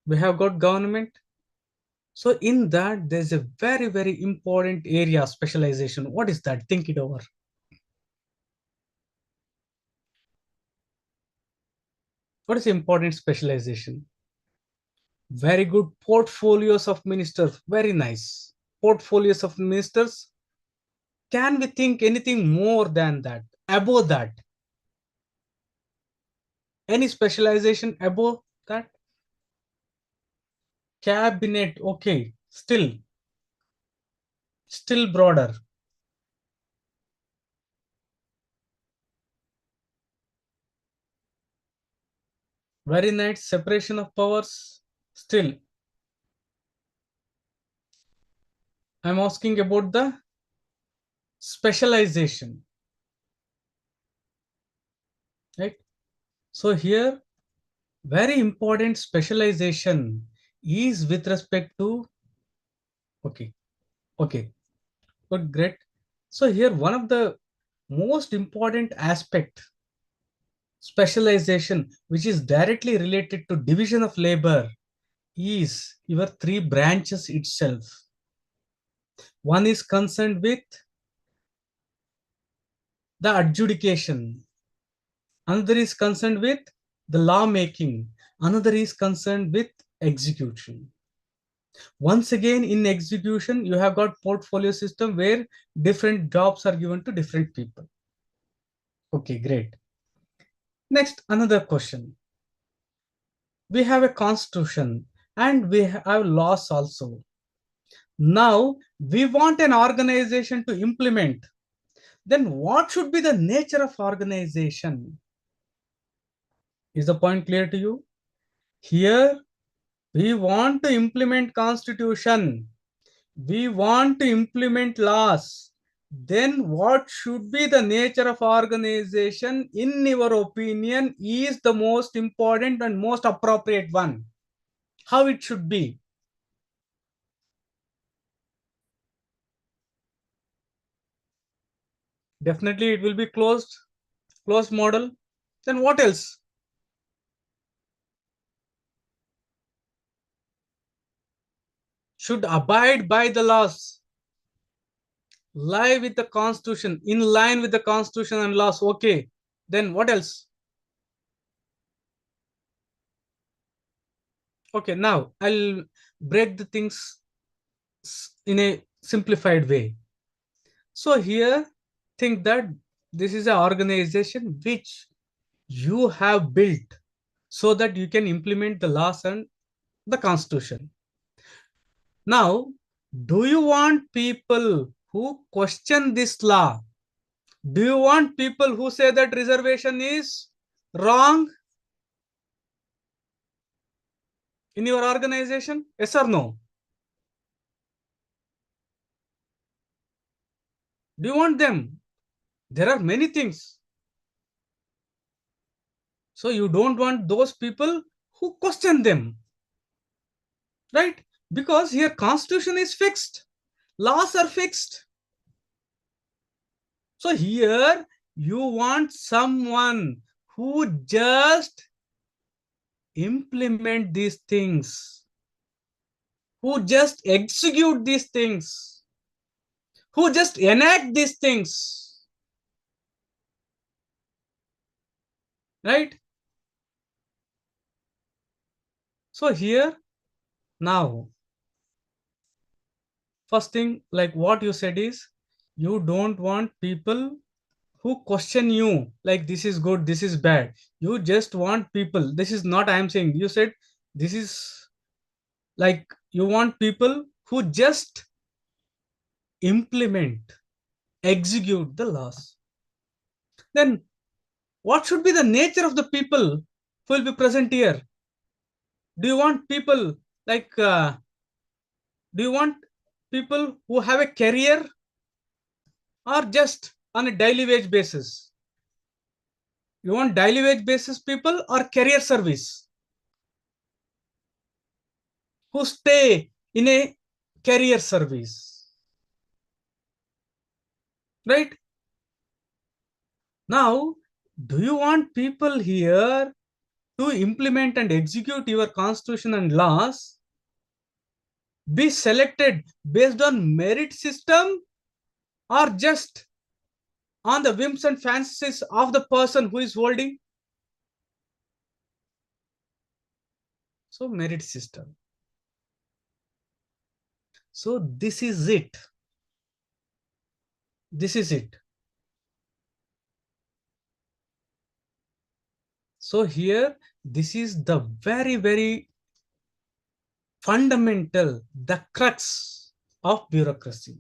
We have got government. So in that, there's a very, very important area of specialization. What is that? Think it over. What is important specialization? Very good. Portfolios of ministers. Very nice. Portfolios of ministers. Can we think anything more than that? Above that? Any specialization above that? Cabinet. Okay. Still broader. Very nice. Separation of powers. Still. I'm asking about the specialization. Right? So here, very important specialization is with respect to, okay, okay, good, great. So here, one of the most important aspect, specialization, which is directly related to division of labor, is your three branches itself. One is concerned with the adjudication, another is concerned with the law making, another is concerned with execution. Once again, in execution, you have got portfolio system where different jobs are given to different people. Okay, great. Next, another question. We have a constitution and we have laws also. Now, we want an organization to implement. Then what should be the nature of organization? Is the point clear to you? Here, we want to implement constitution. We want to implement laws. Then what should be the nature of organization in your opinion is the most important and most appropriate one? How it should be? Definitely it will be closed model. Then what else? Should abide by the laws, lie with the constitution, in line with the constitution and laws. Okay. Then what else? Okay, now I'll break the things in a simplified way. So here, think that this is an organization which you have built so that you can implement the laws and the constitution. Now, do you want people who question this law? Do you want people who say that reservation is wrong in your organization? Yes or no? Do you want them? There are many things. So you don't want those people who question them, right? Because here constitution is fixed, laws are fixed. So here you want someone who just implement these things, who just execute these things, who just enact these things, right? So here now, first thing, like what you said is, you don't want people who question you like this is good, this is bad. You just want people, this is not I am saying, you said this is like you want people who just implement, execute the laws. Then what should be the nature of the people who will be present here? Do you want people like do you want people who have a career or just on a daily wage basis? You want daily wage basis people or career service who stay in a career service, right? Now, do you want people here to implement and execute your constitution and laws be selected based on merit system or just on the whims and fancies of the person who is holding? So merit system. So this is it. This is it. So here, this is the very, very fundamental, the crux of bureaucracy.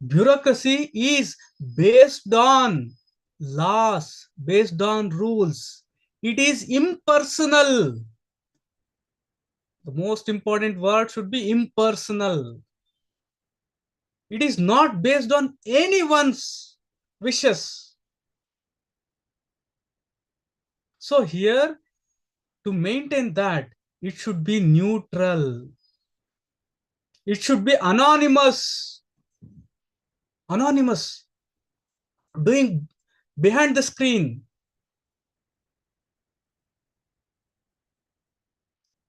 Bureaucracy is based on laws, based on rules. It is impersonal. The most important word should be impersonal. It is not based on anyone's wishes. So here, to maintain that, it should be neutral. It should be anonymous. Anonymous. Doing behind the screen.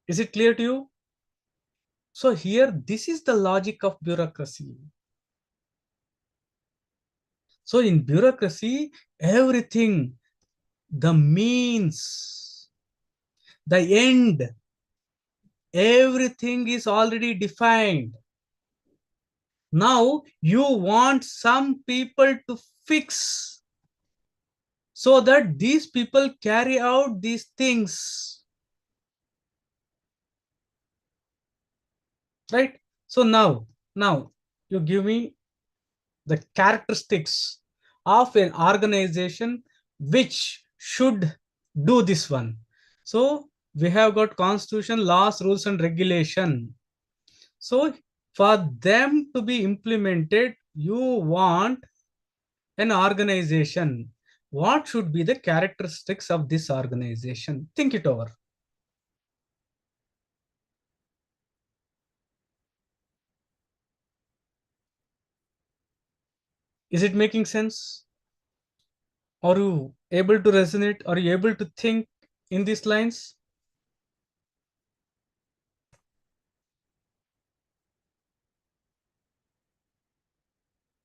Is it clear to you? So here, this is the logic of bureaucracy. So in bureaucracy, everything, the means, the end, everything is already defined. Now you want some people to fix so that these people carry out these things, right? So now you give me the characteristics of an organization which should do this one. So we have got constitution, laws, rules and regulation. So for them to be implemented, you want an organization. What should be the characteristics of this organization? Think it over. Is it making sense? Are you able to resonate? Are you able to think in these lines?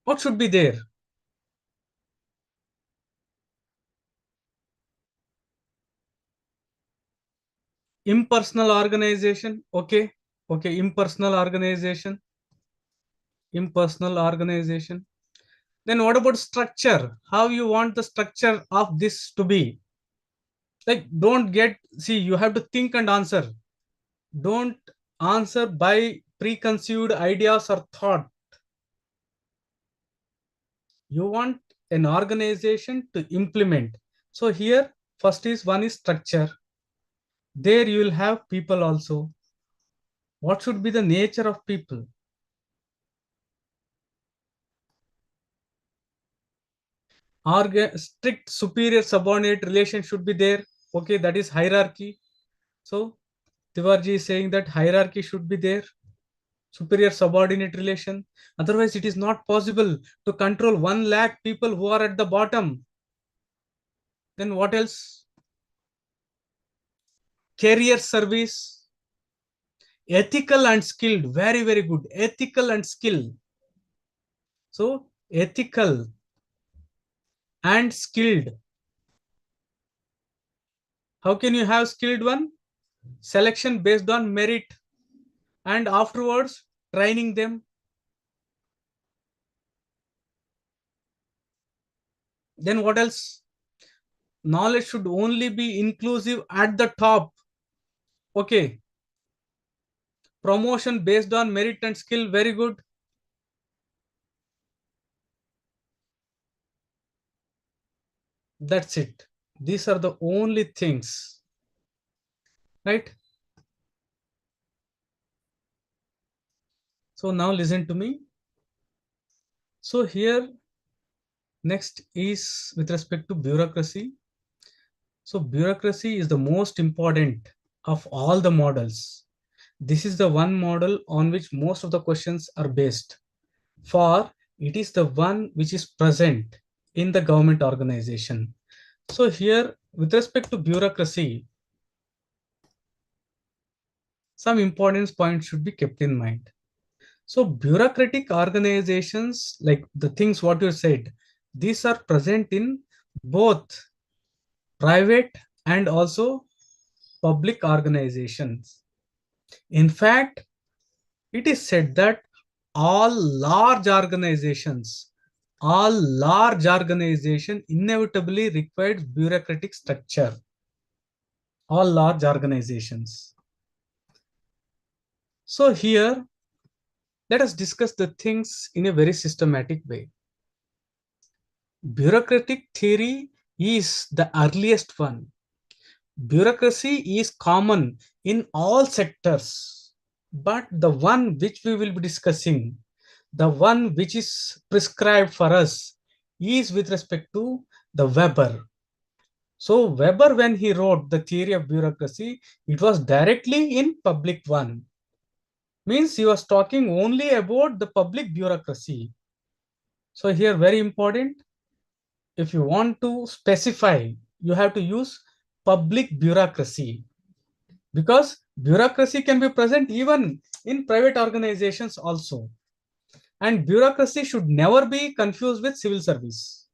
What should be there? Impersonal organization. Okay. Okay. Impersonal organization. impersonal organization. Then what about structure? How you want the structure of this to be? Like, don't get, see, you have to think and answer. Don't answer by preconceived ideas or thought. You want an organization to implement. So here, first is one is structure. There you will have people also. What should be the nature of people? Strict superior subordinate relation should be there. Okay, that is hierarchy. So Tiwarji is saying that hierarchy should be there. Superior subordinate relation. Otherwise, it is not possible to control 1 lakh people who are at the bottom. Then what else? Career service. Ethical and skilled. Very, very good. Ethical and skilled. So, ethical and skilled. How can you have skilled one? Selection based on merit and afterwards training them. Then what else? Knowledge should only be inclusive at the top. Okay. Promotion based on merit and skill. Very good. That's it. These are the only things. Right? So now listen to me. So here, next is with respect to bureaucracy. So bureaucracy is the most important of all the models. This is the one model on which most of the questions are based. For it is the one which is present in the government organization. So here, with respect to bureaucracy, some important points should be kept in mind. So bureaucratic organizations, like the things what you said, these are present in both private and also public organizations. In fact, it is said that all large organizations, all large organization inevitably requires bureaucratic structure. All large organizations. So here, let us discuss the things in a very systematic way. Bureaucratic theory is the earliest one. Bureaucracy is common in all sectors, but the one which we will be discussing, the one which is prescribed for us, is with respect to the Weber. So Weber, when he wrote the theory of bureaucracy, it was directly in public one. Means he was talking only about the public bureaucracy. So here, very important, if you want to specify, you have to use public bureaucracy, because bureaucracy can be present even in private organizations also. And bureaucracy should never be confused with civil service.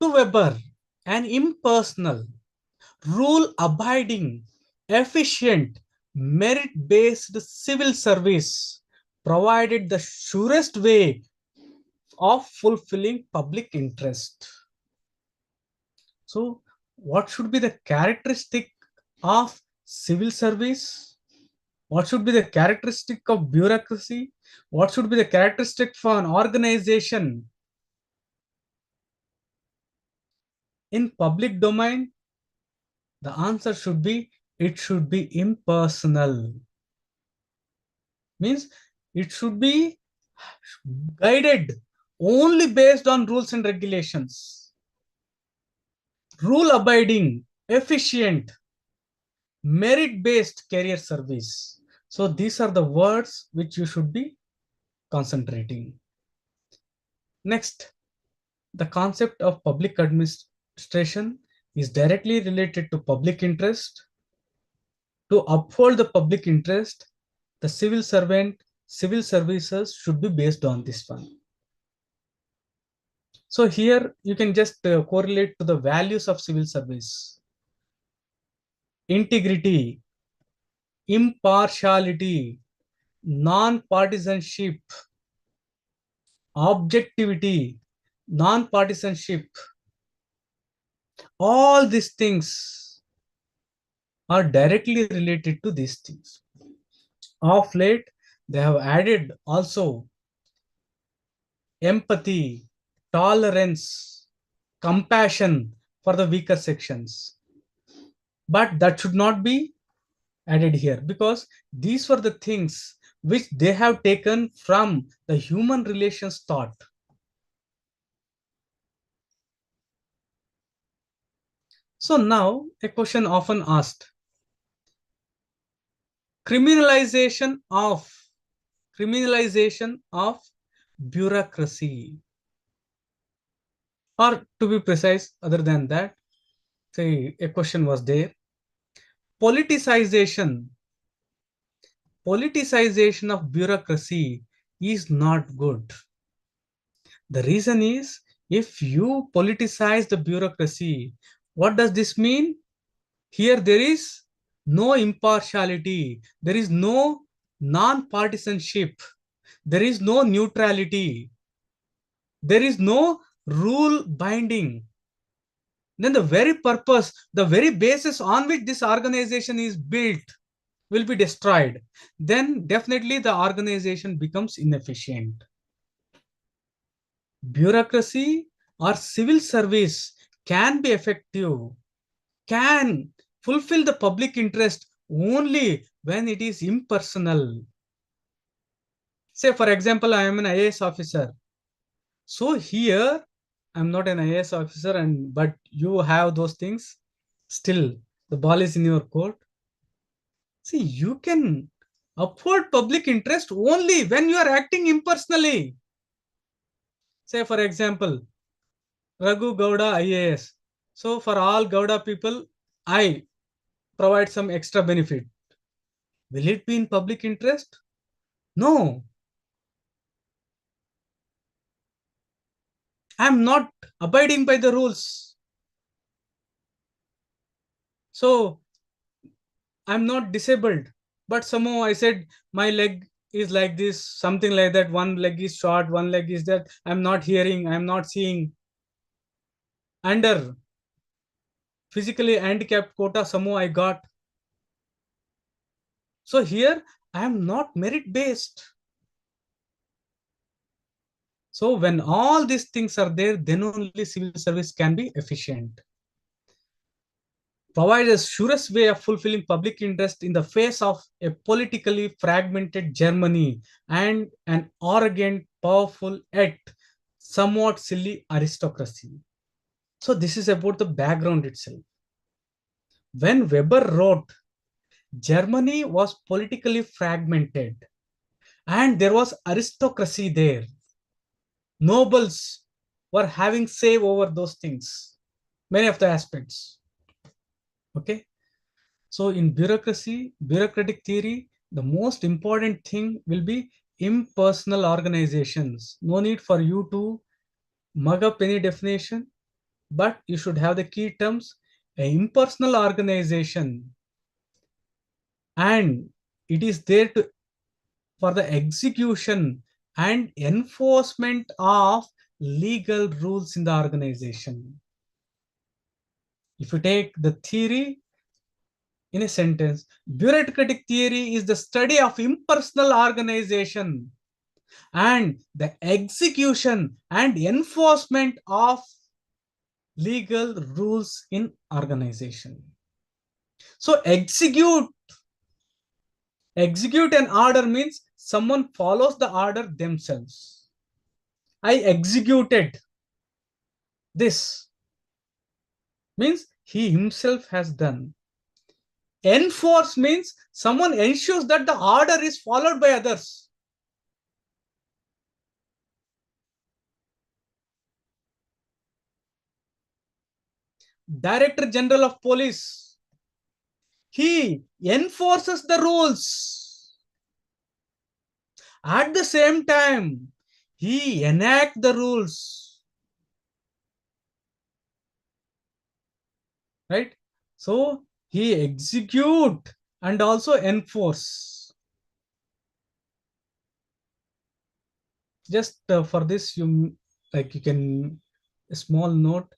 To Weber, an impersonal, rule abiding, efficient, merit based civil service provided the surest way of fulfilling public interest. So, what should be the characteristic of civil service? What should be the characteristic of bureaucracy? What should be the characteristic for an organization? In public domain, the answer should be it should be impersonal. Means it should be guided only based on rules and regulations. Rule abiding, efficient, merit based career service. So these are the words which you should be concentrating. Next, the concept of public administration is directly related to public interest. To uphold the public interest, the civil services should be based on this one. So here you can just correlate to the values of civil service. Integrity, impartiality, non-partisanship, objectivity, non-partisanship, all these things are directly related to these things. Of late, they have added also empathy, tolerance, compassion for the weaker sections. But that should not be added here, because these were the things which they have taken from the human relations thought. So now a question often asked: criminalization of criminalization of bureaucracy, or to be precise, other than that, say a question was there: politicization politicization of bureaucracy is not good. The reason is, if you politicize the bureaucracy, what does this mean? Here there is no impartiality, there is no non-partisanship, there is no neutrality, there is no rule binding. Then the very purpose, the very basis on which this organization is built will be destroyed. Then definitely the organization becomes inefficient. Bureaucracy or civil service can be effective, can fulfill the public interest only when it is impersonal. Say, for example, I am an IAS officer. So here, I'm not an IAS officer, but you have those things. Still, the ball is in your court. See, you can uphold public interest only when you are acting impersonally. Say, for example, Raghu Gowda IAS. So for all Gowda people, I provide some extra benefit. Will it be in public interest? No. I'm not abiding by the rules. So I'm not disabled. But somehow I said my leg is like this, something like that. One leg is short, one leg is that. I'm not hearing, I'm not seeing. Under physically handicapped quota, somehow I got. So here I am not merit based. So when all these things are there, then only civil service can be efficient. Provide the surest way of fulfilling public interest in the face of a politically fragmented Germany and an arrogant, powerful, yet somewhat silly aristocracy. So this is about the background itself. When Weber wrote, Germany was politically fragmented and there was aristocracy there. Nobles were having say over those things, many of the aspects. Okay. So in bureaucratic theory, the most important thing will be impersonal organizations. No need for you to mug up any definition, but you should have the key terms: an impersonal organization, and it is there to for the execution and enforcement of legal rules in the organization. If you take the theory in a sentence, bureaucratic theory is the study of impersonal organization and the execution and enforcement of legal rules in organization. So execute an order means someone follows the order themselves. I executed this means he himself has done. Enforce means someone ensures that the order is followed by others. Director General of Police, he enforces the rules. At the same time, he enacts the rules. Right? So he execute and also enforce. Just for this, you can a small note.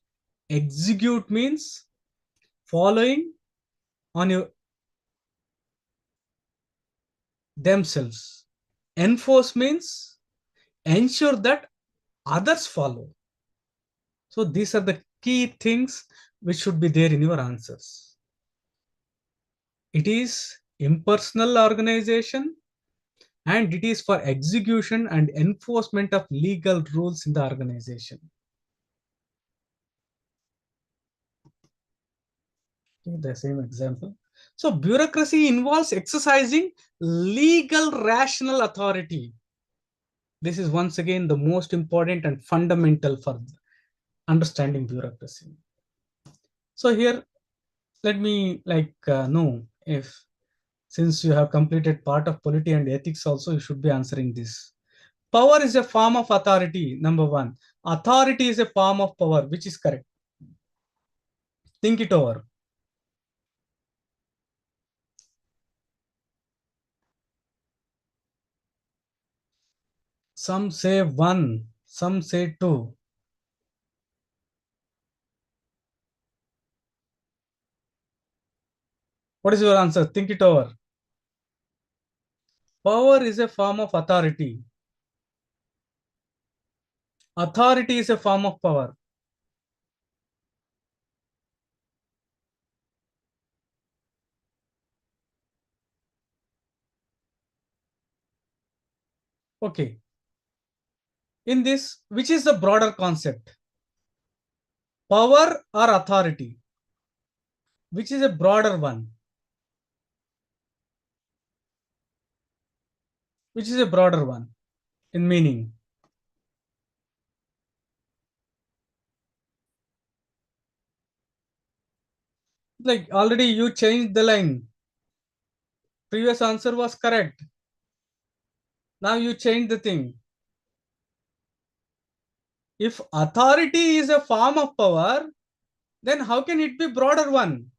Execute means following on your themselves. Enforce means ensure that others follow. So these are the key things which should be there in your answers. It is impersonal organization, and it is for execution and enforcement of legal rules in the organization. The same example. So bureaucracy involves exercising legal rational authority. This is once again the most important and fundamental for understanding bureaucracy. So here, let me know if, since you have completed part of polity and ethics also, you should be answering this. Power is a form of authority. Number one, authority is a form of power, which is correct. Think it over. Some say one, some say two. What is your answer? Think it over. Power is a form of authority. Authority is a form of power. Okay. In this, which is the broader concept? Power or authority? Which is a broader one? Which is a broader one in meaning? Like already you changed the line. Previous answer was correct. Now you change the thing. If authority is a form of power, then how can it be broader one?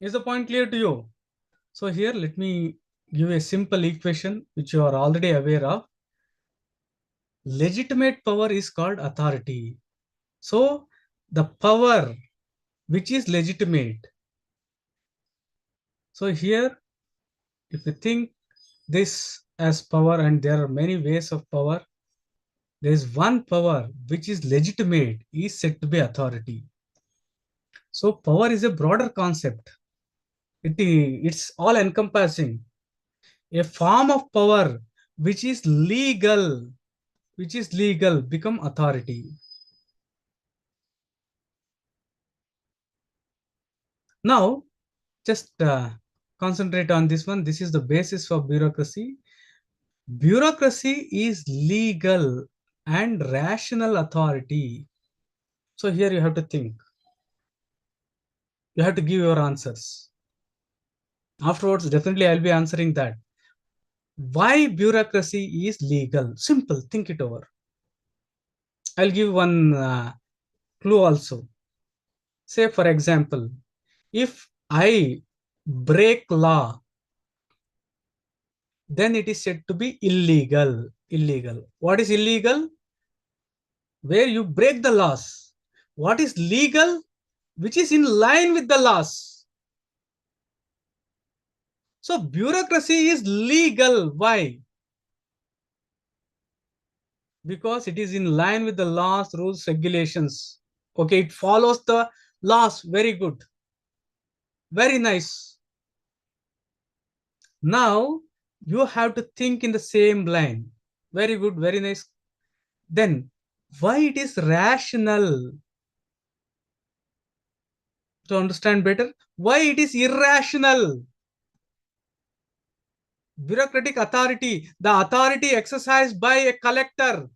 Is the point clear to you? So here, let me give a simple equation which you are already aware of. Legitimate power is called authority. So the power which is legitimate. So here, if you think this as power, and there are many ways of power, there is one power which is legitimate, is said to be authority. So power is a broader concept. It's all encompassing. A form of power which is legal, become authority. Now, just concentrate on this one. This is the basis for bureaucracy. Bureaucracy is legal and rational authority. So here you have to think. You have to give your answers. Afterwards, definitely I'll be answering that. Why bureaucracy is legal? Simple. Think it over. I'll give one clue also. Say, for example, if I break law, then it is said to be illegal. Illegal. What is illegal? Where you break the laws. What is legal? Which is in line with the laws. So bureaucracy is legal. Why? Because it is in line with the laws, rules, regulations. Okay, it follows the laws. Very good. Very nice. Now you have to think in the same line. Very good. Very nice. Then why it is rational? To understand better, why it is irrational? Bureaucratic authority, the authority exercised by a collector,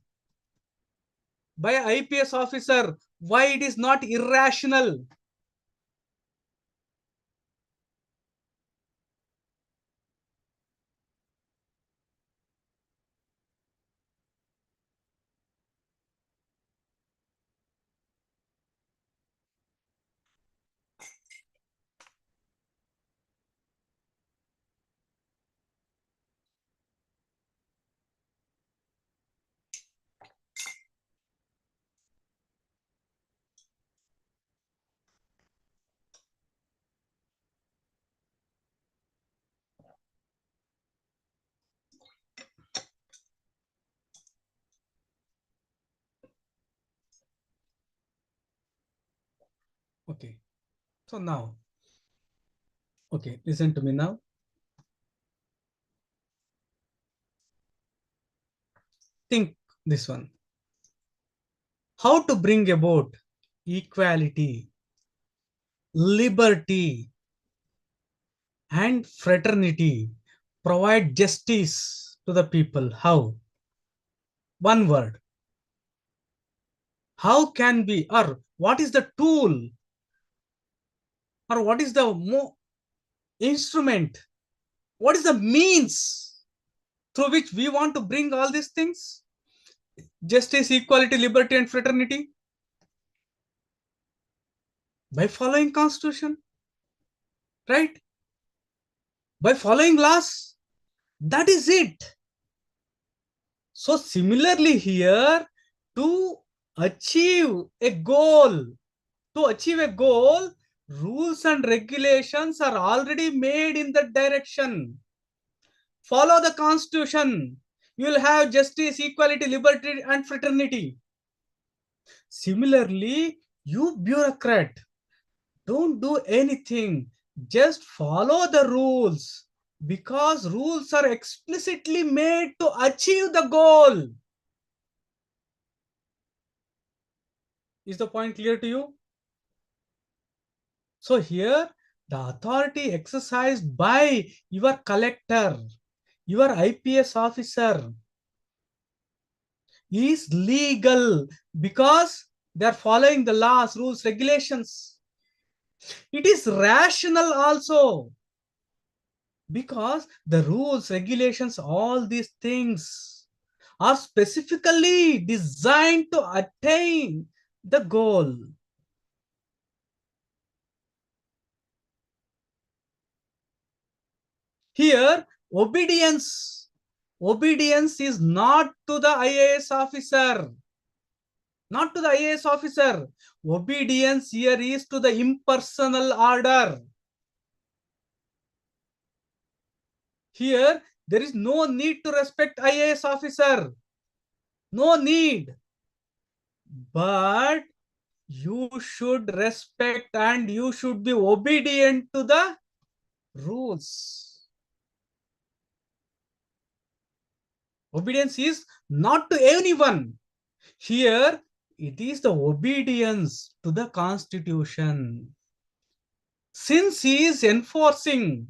by an IPS officer, why it is not irrational? Okay. So now, okay, listen to me now. Think this one. How to bring about equality, liberty, and fraternity, provide justice to the people. How? One word. How can we, or what is the tool, or what is the instrument, what is the means through which we want to bring all these things? Justice, equality, liberty, and fraternity? By following constitution, right? By following laws. That is it. So similarly here, to achieve a goal, rules and regulations are already made in that direction. Follow the constitution. You will have justice, equality, liberty, and fraternity. Similarly, you bureaucrat, don't do anything. Just follow the rules, because rules are explicitly made to achieve the goal. Is the point clear to you? So here, the authority exercised by your collector, your IPS officer, is legal because they are following the laws, rules, regulations. It is rational also because the rules, regulations, all these things are specifically designed to attain the goal. Here, obedience is not to the IAS officer. Not to the IAS officer. Obedience here is to the impersonal order. Here, there is no need to respect IAS officer. No need. But you should respect and you should be obedient to the rules. Obedience is not to anyone. Here, it is the obedience to the constitution. Since he is enforcing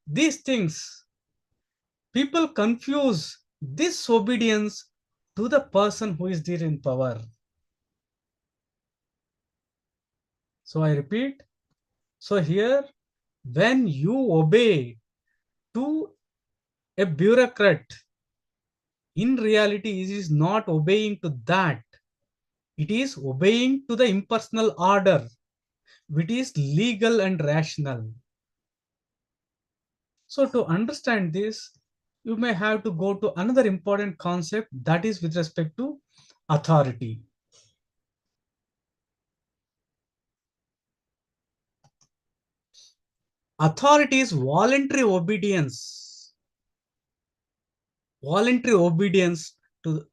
these things, people confuse this obedience to the person who is there in power. So I repeat. So here, when you obey to a bureaucrat, in reality, it is not obeying to that. It is obeying to the impersonal order, which is legal and rational. So to understand this, you may have to go to another important concept, that is with respect to authority. Authority is voluntary obedience. Voluntary obedience to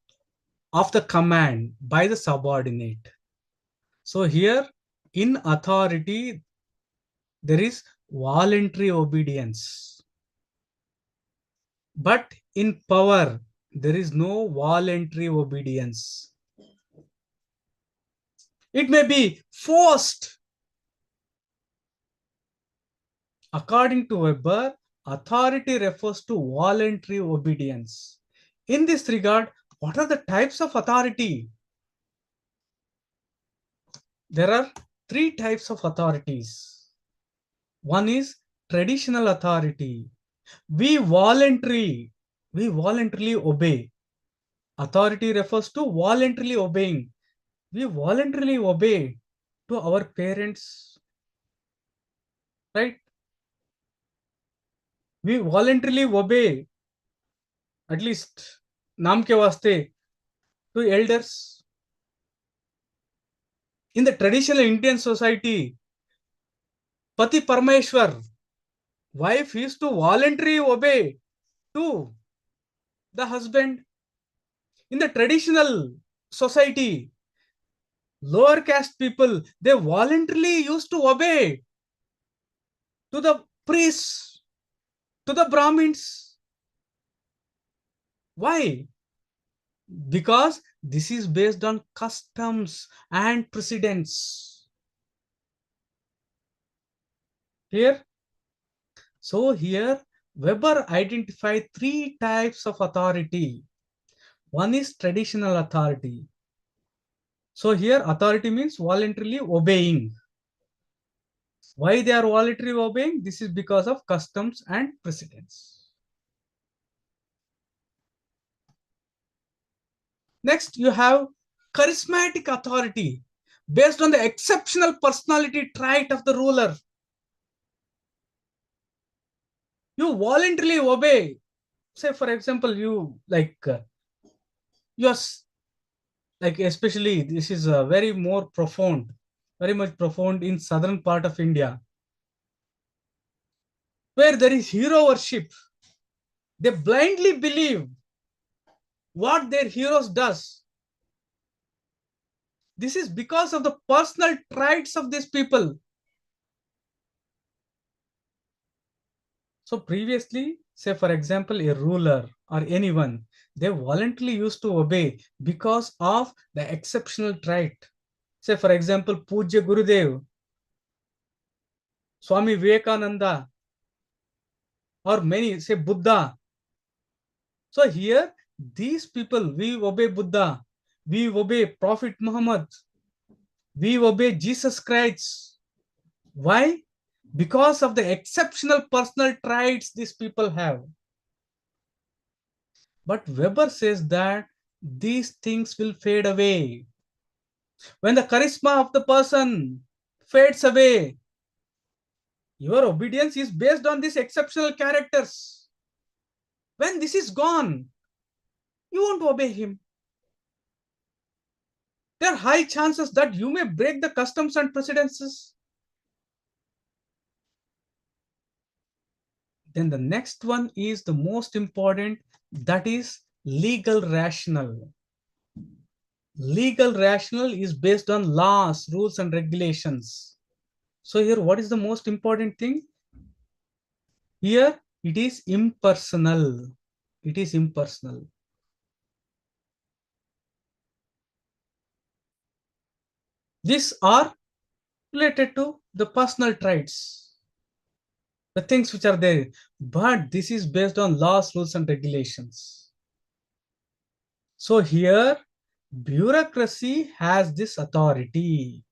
of the command by the subordinate. So here in authority, there is voluntary obedience. But in power, there is no voluntary obedience. It may be forced. According to Weber, authority refers to voluntary obedience. In this regard, what are the types of authority? There are three types of authorities. One is traditional authority. We voluntarily obey. Authority refers to voluntarily obeying. We voluntarily obey to our parents, right? We voluntarily obey, at least नाम के वास्ते, to elders. In the traditional Indian society, Pati Parameshwar, wife is to voluntarily obey to the husband. In the traditional society, Lower caste people, they voluntarily used to obey to the priests, to the Brahmins. Why? Because this is based on customs and precedents. Here, so here Weber identified three types of authority. One is traditional authority. So here authority means voluntarily obeying. Why they are voluntarily obeying? This is because of customs and precedents. Next, you have charismatic authority based on the exceptional personality trait of the ruler. You voluntarily obey. Say, for example, you like especially this is very more profound, very much profound in southern part of India, where there is hero worship. They blindly believe what their heroes does. This is because of the personal traits of these people. So previously, say for example, a ruler or anyone, they voluntarily used to obey because of the exceptional trait. Say for example, Pujya Gurudev, Swami Vivekananda, or many, say Buddha. So here, these people, we obey Buddha, we obey Prophet Muhammad, we obey Jesus Christ. Why? Because of the exceptional personal traits these people have. But Weber says that these things will fade away. When the charisma of the person fades away, your obedience is based on these exceptional characters. When this is gone, you won't obey him. There are high chances that you may break the customs and precedences. Then the next one is the most important, that is legal rational. Legal rational is based on laws, rules, and regulations. So here, what is the most important thing? Here, it is impersonal. It is impersonal. These are related to the personal traits, the things which are there. But this is based on laws, rules, and regulations. So here, bureaucracy has this authority.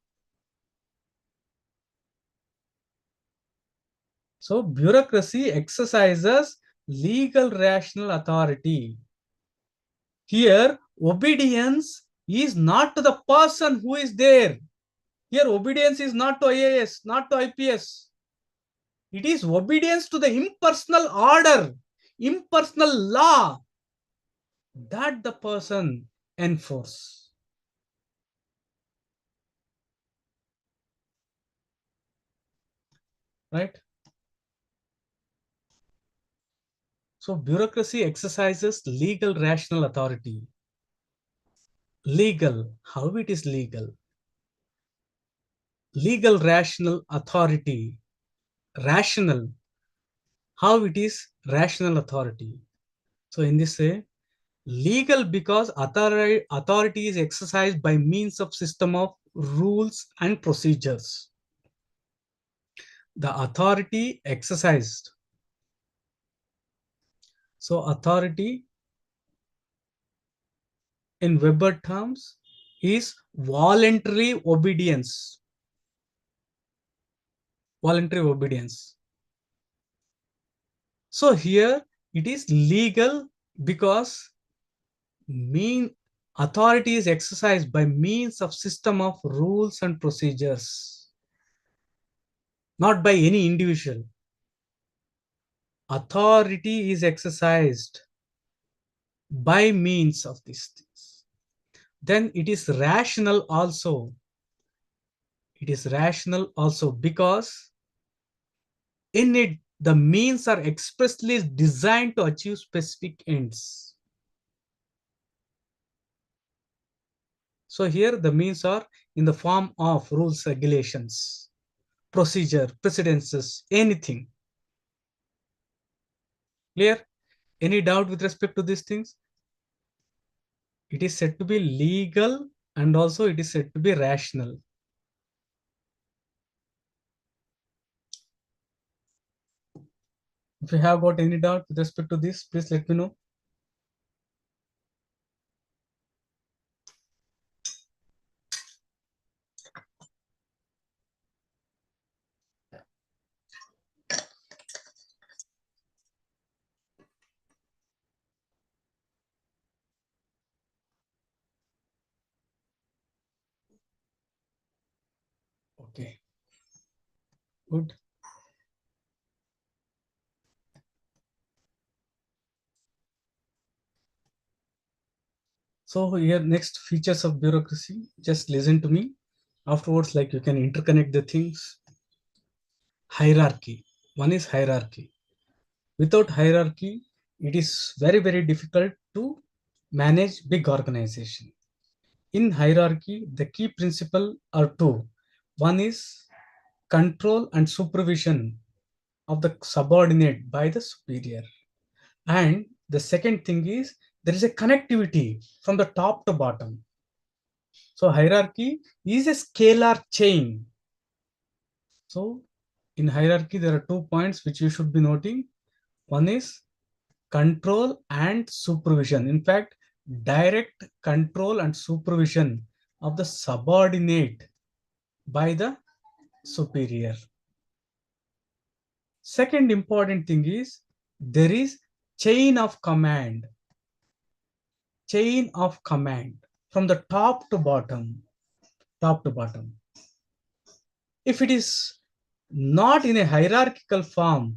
So bureaucracy exercises legal rational authority. Here, obedience is not to the person who is there. Here, obedience is not to IAS, not to IPS. It is obedience to the impersonal order, impersonal law that the person enforce. Right? So bureaucracy exercises legal rational authority. Legal, how it is legal? Legal rational authority. Rational, how it is rational authority? So in this way, legal because authority is exercised by means of system of rules and procedures. The authority exercised. So authority in Weber terms is voluntary obedience. Voluntary obedience. So here it is legal because authority is exercised by means of system of rules and procedures, not by any individual. Authority is exercised by means of these things. Then it is rational also. It is rational also because in it, the means are expressly designed to achieve specific ends. So here the means are in the form of rules, regulations, procedure, precedences, anything. Clear? Any doubt with respect to these things? It is said to be legal and also it is said to be rational. If you have got any doubt with respect to this, please let me know. Okay, good. So here next features of bureaucracy, just listen to me. Afterwards, like you can interconnect the things. Hierarchy. One is hierarchy. Without hierarchy, it is very, very difficult to manage big organization. In hierarchy, the key principle are two. One is control and supervision of the subordinate by the superior. And the second thing is there is a connectivity from the top to bottom. So hierarchy is a scalar chain. So in hierarchy, there are 2 points which you should be noting. One is control and supervision. In fact, direct control and supervision of the subordinate by the superior. Second important thing is there is chain of command. Chain of command from the top to bottom. Top to bottom. If it is not in a hierarchical form,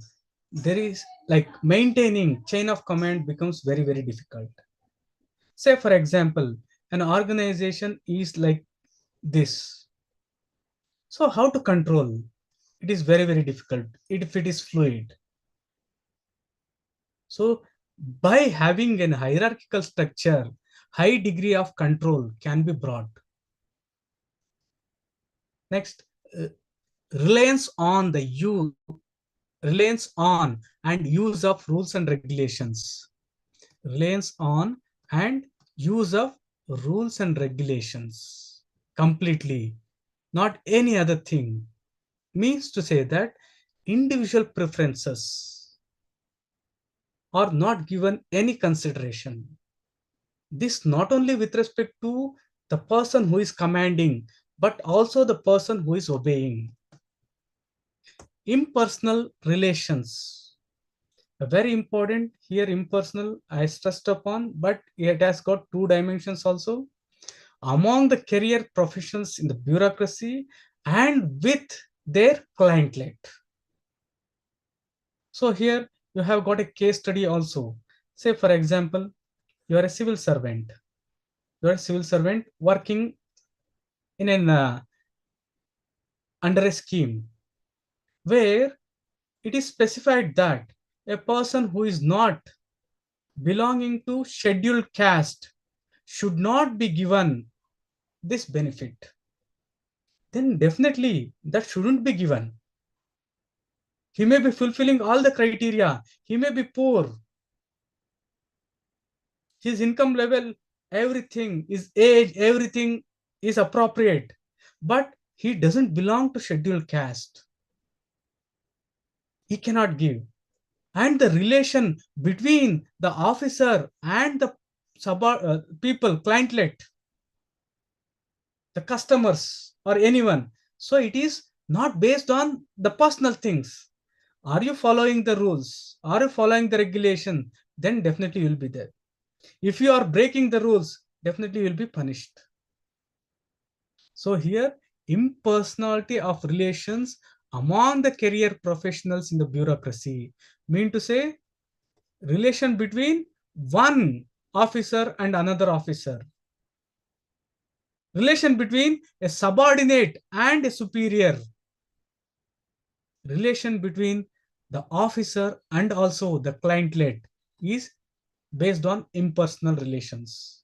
there is like maintaining chain of command becomes very, very difficult. Say, for example, an organization is like this. So, how to control? It is very, very difficult if it is fluid. So, by having an hierarchical structure, high degree of control can be brought. Next, reliance on the use, reliance on and use of rules and regulations. Reliance on and use of rules and regulations completely, not any other thing. Means to say that individual preferences are not given any consideration. This not only with respect to the person who is commanding, but also the person who is obeying. Impersonal relations. Very important here, impersonal, I stressed upon, but it has got two dimensions also. Among the career professionals in the bureaucracy and with their clientele. So here you have got a case study also. Say, for example, you are a civil servant. You are a civil servant working in an under a scheme where it is specified that a person who is not belonging to scheduled caste should not be given this benefit. Then definitely that shouldn't be given. He may be fulfilling all the criteria. He may be poor. His income level, everything is age, everything is appropriate. But he doesn't belong to scheduled caste. He cannot give. And the relation between the officer and the people, clientele, the customers or anyone. So it is not based on the personal things. Are you following the rules? Are you following the regulation? Then definitely you will be there. If you are breaking the rules, definitely you will be punished. So here, impersonality of relations among the career professionals in the bureaucracy. Mean to say, relation between one officer and another officer. Relation between a subordinate and a superior. Relation between the officer and also the clientele is based on impersonal relations.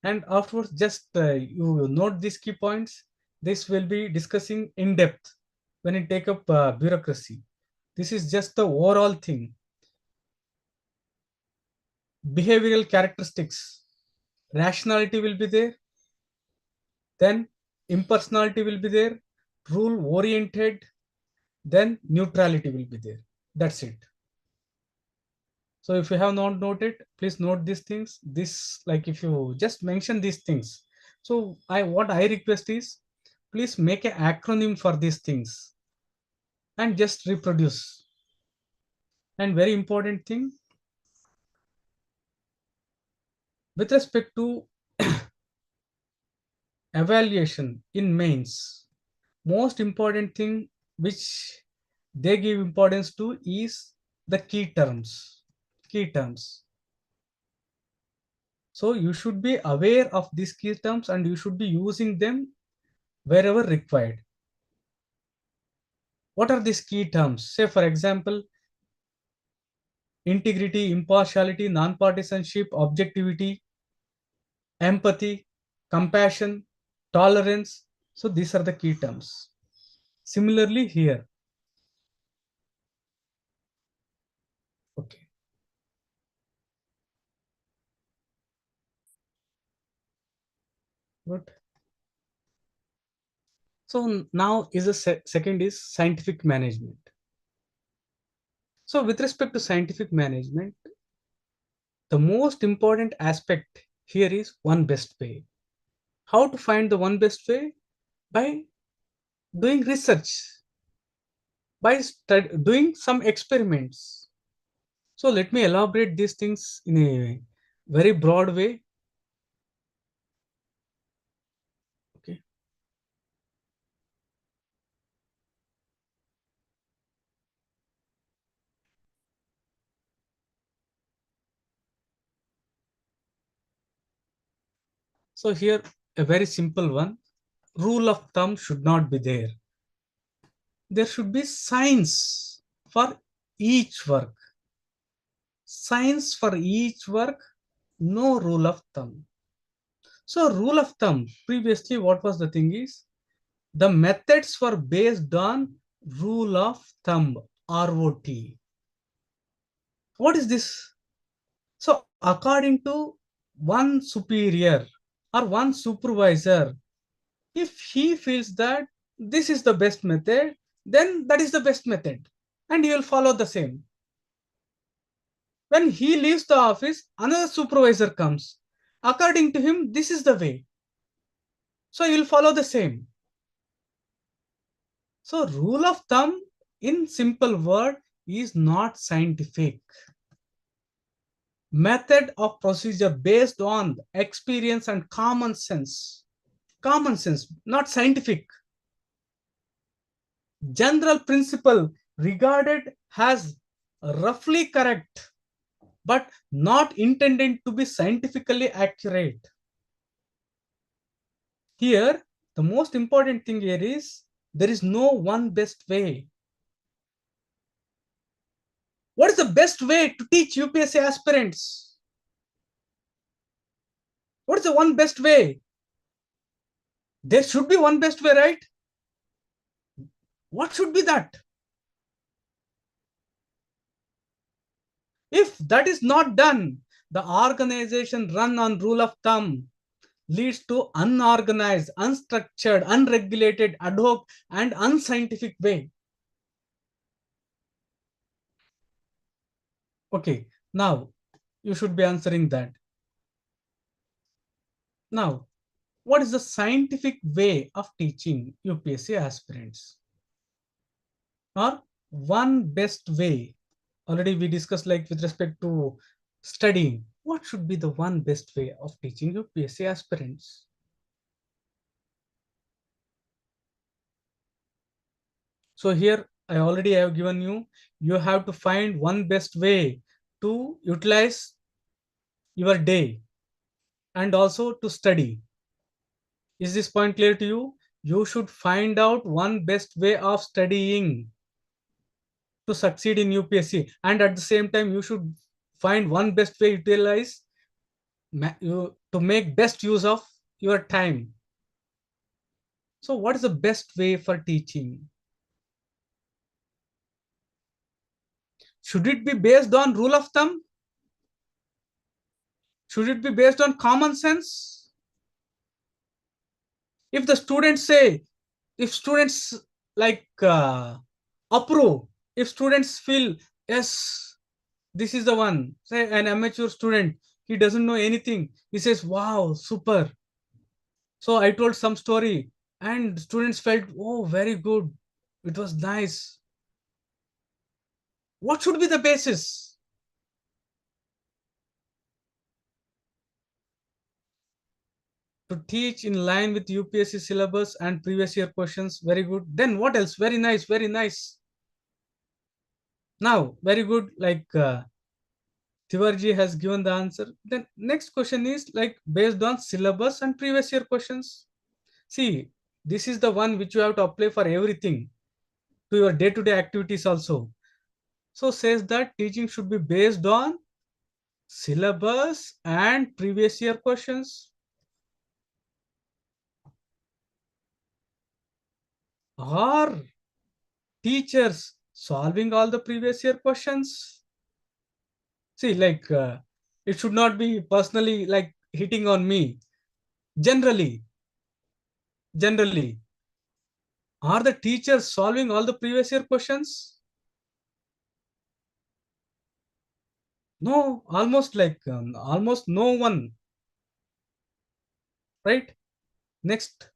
And afterwards, just you note these key points. This will be discussing in depth when you take up bureaucracy. This is just the overall thing. Behavioral characteristics, rationality will be there, then impersonality will be there, rule oriented, then neutrality will be there. That's it. So if you have not noted, please note these things. This, like, if you just mention these things. So what I request is, please make an acronym for these things and just reproduce. And very important thing, with respect to evaluation in mains, most important thing which they give importance to is the key terms. Key terms. So you should be aware of these key terms and you should be using them wherever required. What are these key terms? Say, for example, integrity, impartiality, non-partisanship, objectivity, empathy, compassion, tolerance. So these are the key terms. Similarly here. Okay. Good. So now is the second is scientific management. So with respect to scientific management, the most important aspect here is one best way. How to find the one best way? By doing research, by doing some experiments. So let me elaborate these things in a very broad way. Okay. So here a very simple one. Rule of thumb should not be there. There should be science for each work. Science for each work, no rule of thumb. So rule of thumb, previously what was the thing is, the methods were based on rule of thumb, ROT. What is this? So according to one superior or one supervisor, if he feels that this is the best method, then that is the best method and he will follow the same. When he leaves the office, another supervisor comes. According to him, this is the way. So he will follow the same. So rule of thumb in simple word is not scientific. Method of procedure based on experience and common sense. Common sense, not scientific. General principle regarded as roughly correct, but not intended to be scientifically accurate. Here, the most important thing here is there is no one best way. What is the best way to teach UPSC aspirants? What is the one best way? There should be one best way, right? What should be that? If that is not done, the organization run on rule of thumb leads to unorganized, unstructured, unregulated, ad hoc, and unscientific way. Okay, now you should be answering that. Now, what is the scientific way of teaching UPSC aspirants? Or one best way? Already we discussed, like, with respect to studying. What should be the one best way of teaching UPSC aspirants? So here I already have given you, you have to find one best way to utilize your day and also to study. Is this point clear to you? You should find out one best way of studying to succeed in UPSC, and at the same time you should find one best way to utilize to make best use of your time. So what is the best way for teaching? Should it be based on rule of thumb? Should it be based on common sense? If the students say, if students like approve, if students feel, yes, this is the one. Say an amateur student, he doesn't know anything. He says, wow, super. So I told some story and students felt, oh, very good. It was nice. What should be the basis? To teach in line with UPSC syllabus and previous year questions. Very good. Then what else? Very nice. Very nice. Now, very good. Like Tivarji has given the answer. Then next question is like based on syllabus and previous year questions. See, this is the one which you have to apply for everything to your day-to-day activities also. So says that teaching should be based on syllabus and previous year questions. Are teachers solving all the previous year questions? See, like it should not be personally like hitting on me. Generally, generally, are the teachers solving all the previous year questions? No, almost like almost no one, right? Next,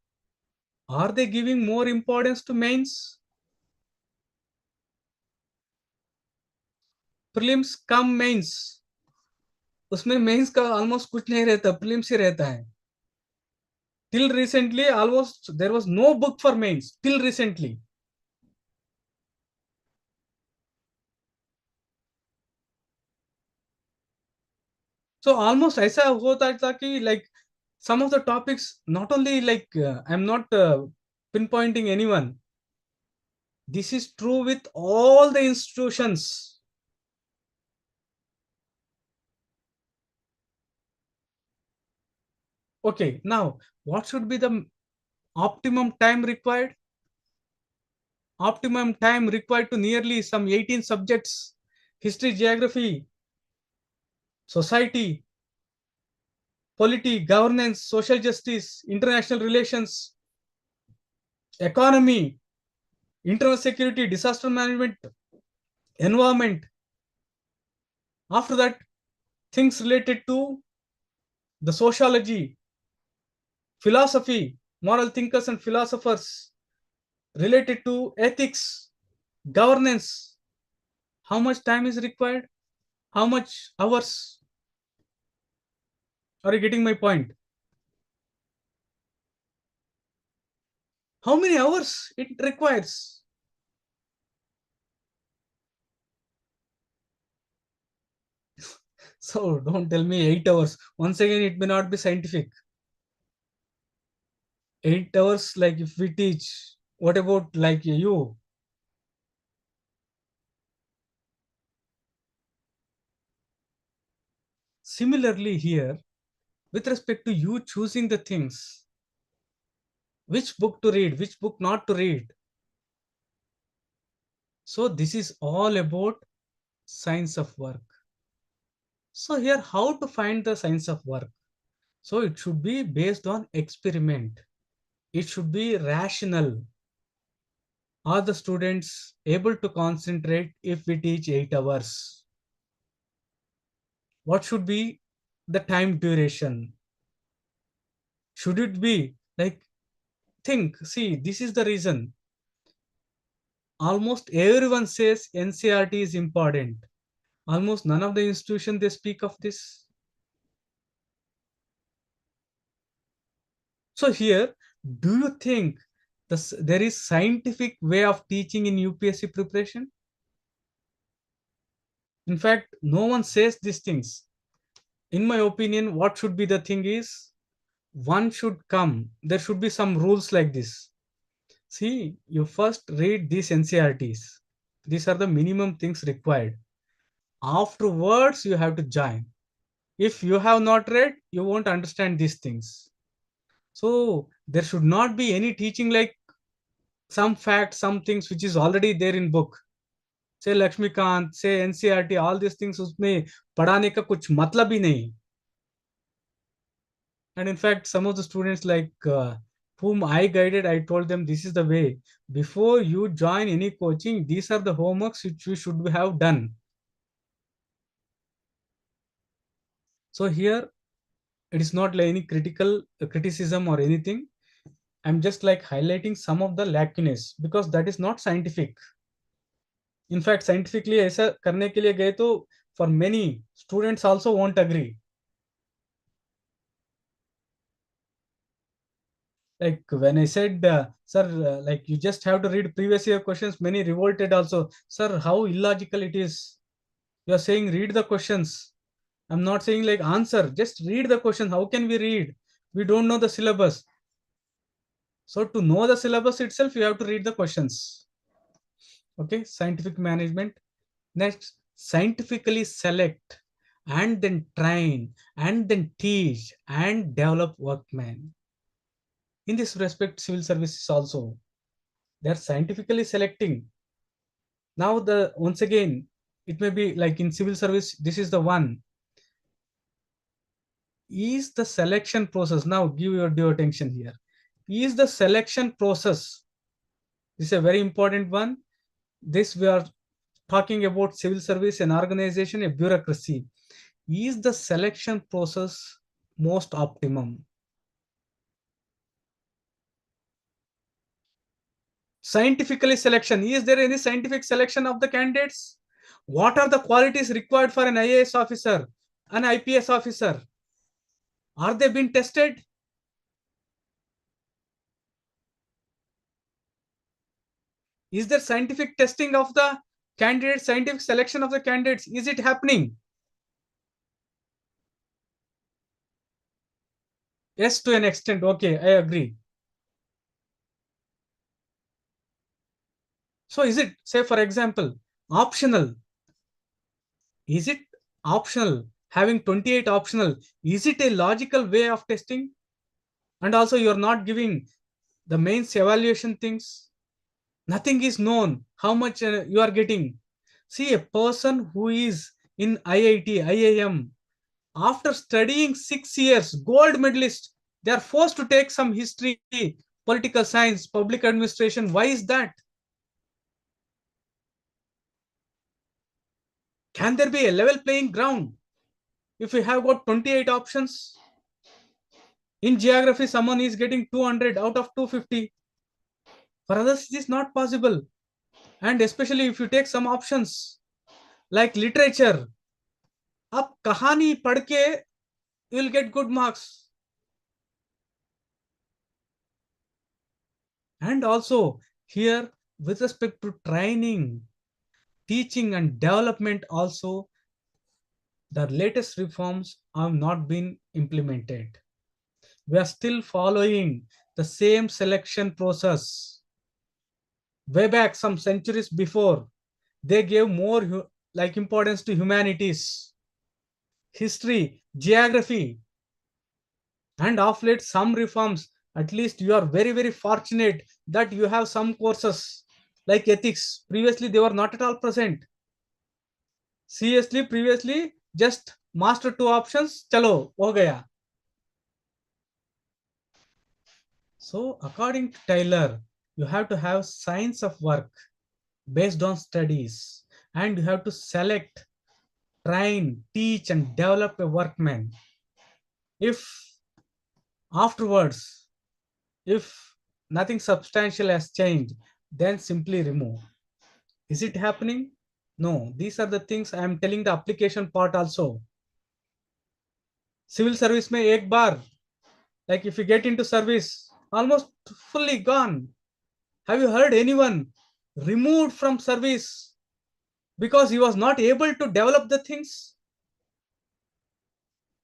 are they giving more importance to mains? Prelims cum mains, उसमें mains का almost कुछ नहीं रहता, prelims ही रहता है. Till recently, almost there was no book for mains. Till recently. So almost ऐसा होता था कि like some of the topics, not only like I'm not pinpointing anyone. This is true with all the institutions. Okay, now what should be the optimum time required? Optimum time required to nearly some 18 subjects: history, geography, society, polity, governance, social justice, international relations, economy, internal security, disaster management, environment. After that, things related to the sociology, philosophy, moral thinkers and philosophers, related to ethics, governance. How much time is required? How much hours? Are you getting my point? How many hours it requires? So don't tell me 8 hours. Once again, it may not be scientific. 8 hours, like if we teach, what about like you? Similarly, here, with respect to you choosing the things, which book to read, which book not to read. So this is all about science of work. So here, how to find the science of work? So it should be based on experiment. It should be rational. Are the students able to concentrate if we teach 8 hours? What should be the time duration? Should it be like, think, see, this is the reason. Almost everyone says NCRT is important. Almost none of the institutions they speak of this. So here, do you think there is scientific way of teaching in UPSC preparation? In fact, no one says these things. In my opinion, what should be the thing is, one should come. There should be some rules like this. See, you first read these NCRTs. These are the minimum things required. Afterwards, you have to join. If you have not read, you won't understand these things. So there should not be any teaching like some facts, some things which is already there in book. Say Lakshmikant, say NCRT, all these things उसमें पढ़ाने का कुछ मतलब ही नहीं. And in fact, some of the students like whom I guided, I told them this is the way. Before you join any coaching, these are the homeworks which you should have done. So here, it is not like any critical criticism or anything. I'm just like highlighting some of the lacunae because that is not scientific. In fact, scientifically ऐसा करने के लिए गए तो for many students also won't agree. Like when I said, sir, like you just have to read previous year questions, many revolted also. Sir, how illogical it is. You are saying read the questions. I'm not saying like answer, just read the question. How can we read? We don't know the syllabus. So to know the syllabus itself, you have to read the questions. Okay, scientific management. Next, scientifically select and then train and then teach and develop workmen. In this respect, civil services also, they are scientifically selecting. Now the once again, it may be like in civil service, this is the one. Is the selection process, now give your due attention here. Is the selection process, this is a very important one. This we are talking about civil service, an organization, a bureaucracy. Is the selection process most optimum? Scientifically selection, is there any scientific selection of the candidates? What are the qualities required for an IAS officer, an IPS officer? Are they being tested? Is there scientific testing of the candidates, scientific selection of the candidates? Is it happening? Yes, to an extent. Okay, I agree. So is it, say for example, optional? Is it optional? Having 28 optional, is it a logical way of testing? And also you're not giving the mains evaluation things. Nothing is known how much you are getting. See, a person who is in IIT, IIM, after studying 6 years, gold medalist, they are forced to take some history, political science, public administration. Why is that? Can there be a level playing ground if we have got 28 options? In geography, someone is getting 200 out of 250. For others, it is not possible. And especially if you take some options like literature, आप कहानी पढ़ के you will get good marks. And also here with respect to training, teaching and development also, the latest reforms have not been implemented. We are still following the same selection process. Way back some centuries before, they gave more like importance to humanities, history, geography, and of late some reforms. At least you are very very fortunate that you have some courses like ethics. Previously they were not at all present. Seriously, previously just master two options, chalo, ho gaya. So according to Taylor, you have to have science of work based on studies, and you have to select, train, teach, and develop a workman. If afterwards, if nothing substantial has changed, then simply remove. Is it happening? No. These are the things I am telling the application part also. Civil service mein ek bar, like if you get into service, almost fully gone. Have you heard anyone removed from service because he was not able to develop the things?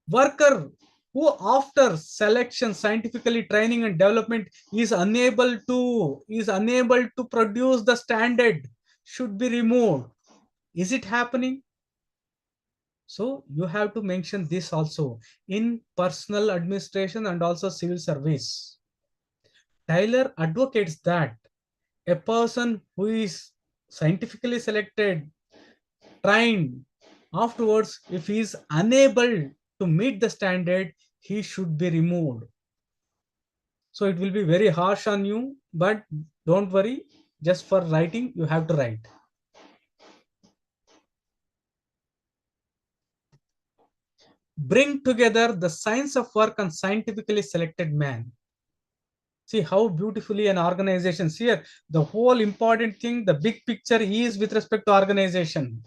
Worker who after selection, scientifically training and development is unable to produce the standard should be removed. Is it happening? So you have to mention this also in personal administration and also civil service. Tyler advocates that a person who is scientifically selected, trained, afterwards, if he is unable to meet the standard, he should be removed. So it will be very harsh on you, but don't worry, just for writing, you have to write. Bring together the science of work and scientifically selected man. See how beautifully an organization here. The whole important thing, the big picture is with respect to organization.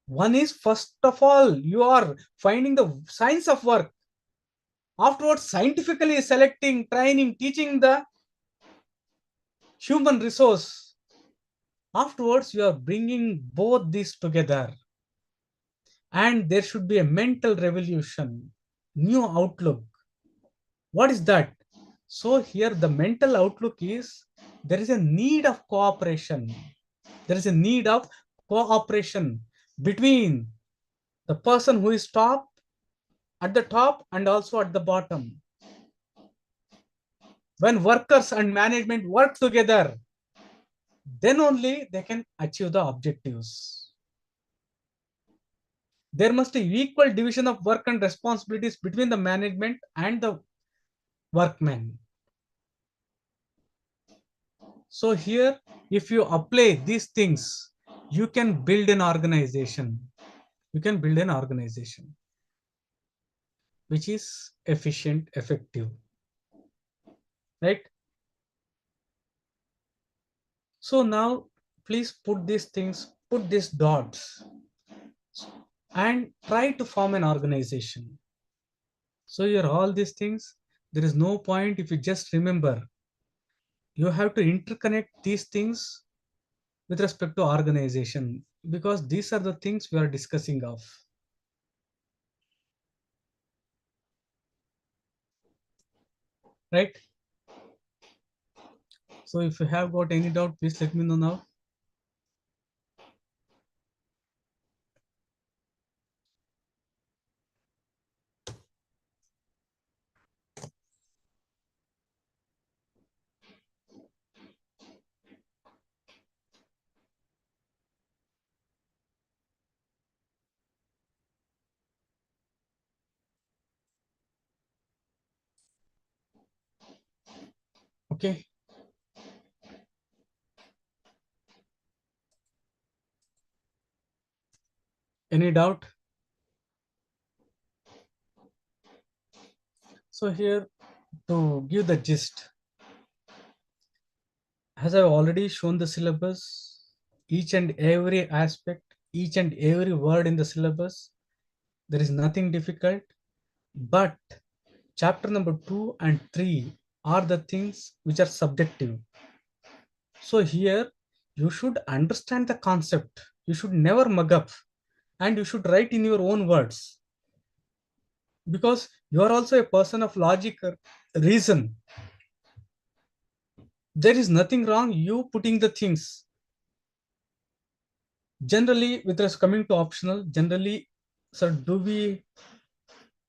One is first of all, you are finding the science of work. Afterwards, scientifically selecting, training, teaching the human resource. Afterwards, you are bringing both these together. And there should be a mental revolution, new outlook. What is that? So here the mental outlook is there is a need of cooperation. There is a need of cooperation between the person who is at the top and also at the bottom. When workers and management work together, then only they can achieve the objectives. There must be equal division of work and responsibilities between the management and the workmen. So here, if you apply these things, you can build an organization. You can build an organization which is efficient, effective, right? So now, please put these things, put these dots, and try to form an organization. So here, all these things, there is no point if you just remember. You have to interconnect these things with respect to organization because these are the things we are discussing of. Right? So if you have got any doubt, please let me know now. Okay. Any doubt? So here to give the gist, as I've already shown the syllabus, each and every aspect, each and every word in the syllabus, there is nothing difficult, but chapter number 2 and 3 are the things which are subjective. So here you should understand the concept. You should never mug up and you should write in your own words because you are also a person of logic or reason. There is nothing wrong you putting the things. Generally, with us coming to optional, generally, sir, do we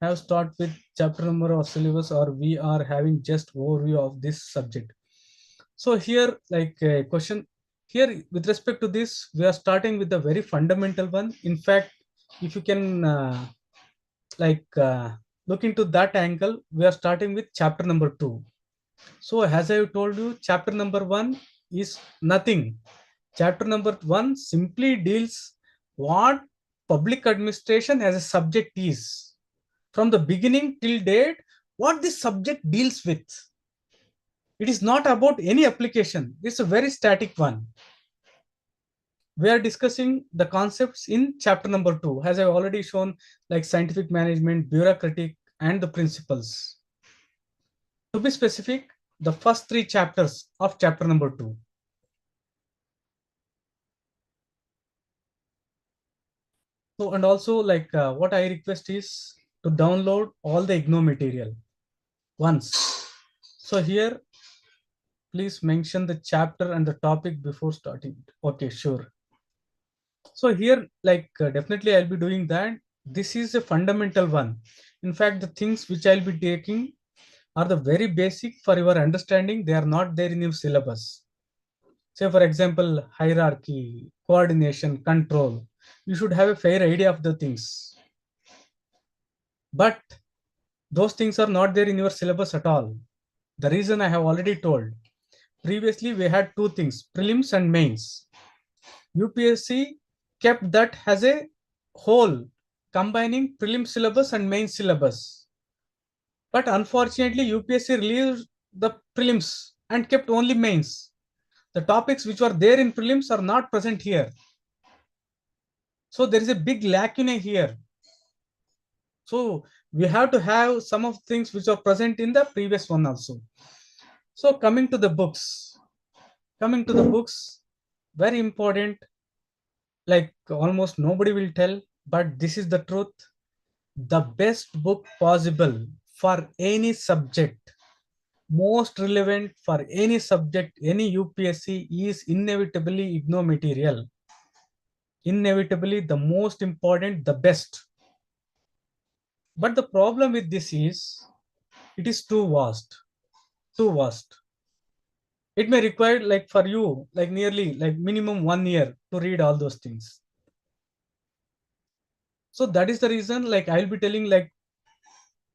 have start with chapter number of syllabus or we are having just overview of this subject? So here, like a question here with respect to this, we are starting with the very fundamental one. In fact, if you can like look into that angle, we are starting with chapter number 2. So as I told you, chapter number 1 is nothing. Chapter number 1 simply deals what public administration as a subject is. From the beginning till date, what this subject deals with. It is not about any application. It's a very static one. We are discussing the concepts in chapter number 2, as I've already shown, like scientific management, bureaucratic, and the principles. To be specific, the first 3 chapters of chapter number 2. So, and also like what I request is to download all the IGNOU material once. So here, please mention the chapter and the topic before starting. Okay, sure. So here, like definitely I'll be doing that. This is a fundamental one. In fact, the things which I'll be taking are the very basic for your understanding. They are not there in your syllabus. Say for example, hierarchy, coordination, control. You should have a fair idea of the things. But those things are not there in your syllabus at all. The reason I have already told. Previously, we had two things, prelims and mains. UPSC kept that as a whole, combining prelim syllabus and main syllabus. But unfortunately, UPSC released the prelims and kept only mains. The topics which were there in prelims are not present here. So there is a big lacuna here. So we have to have some of things which are present in the previous one also. So coming to the books, very important, like almost nobody will tell, but this is the truth. The best book possible for any subject, most relevant for any subject, any UPSC, is inevitably IGNO material. Inevitably the most important, the best. But the problem with this is it is too vast. Too vast. It may require like for you, like nearly like minimum 1 year to read all those things. So that is the reason like I'll be telling like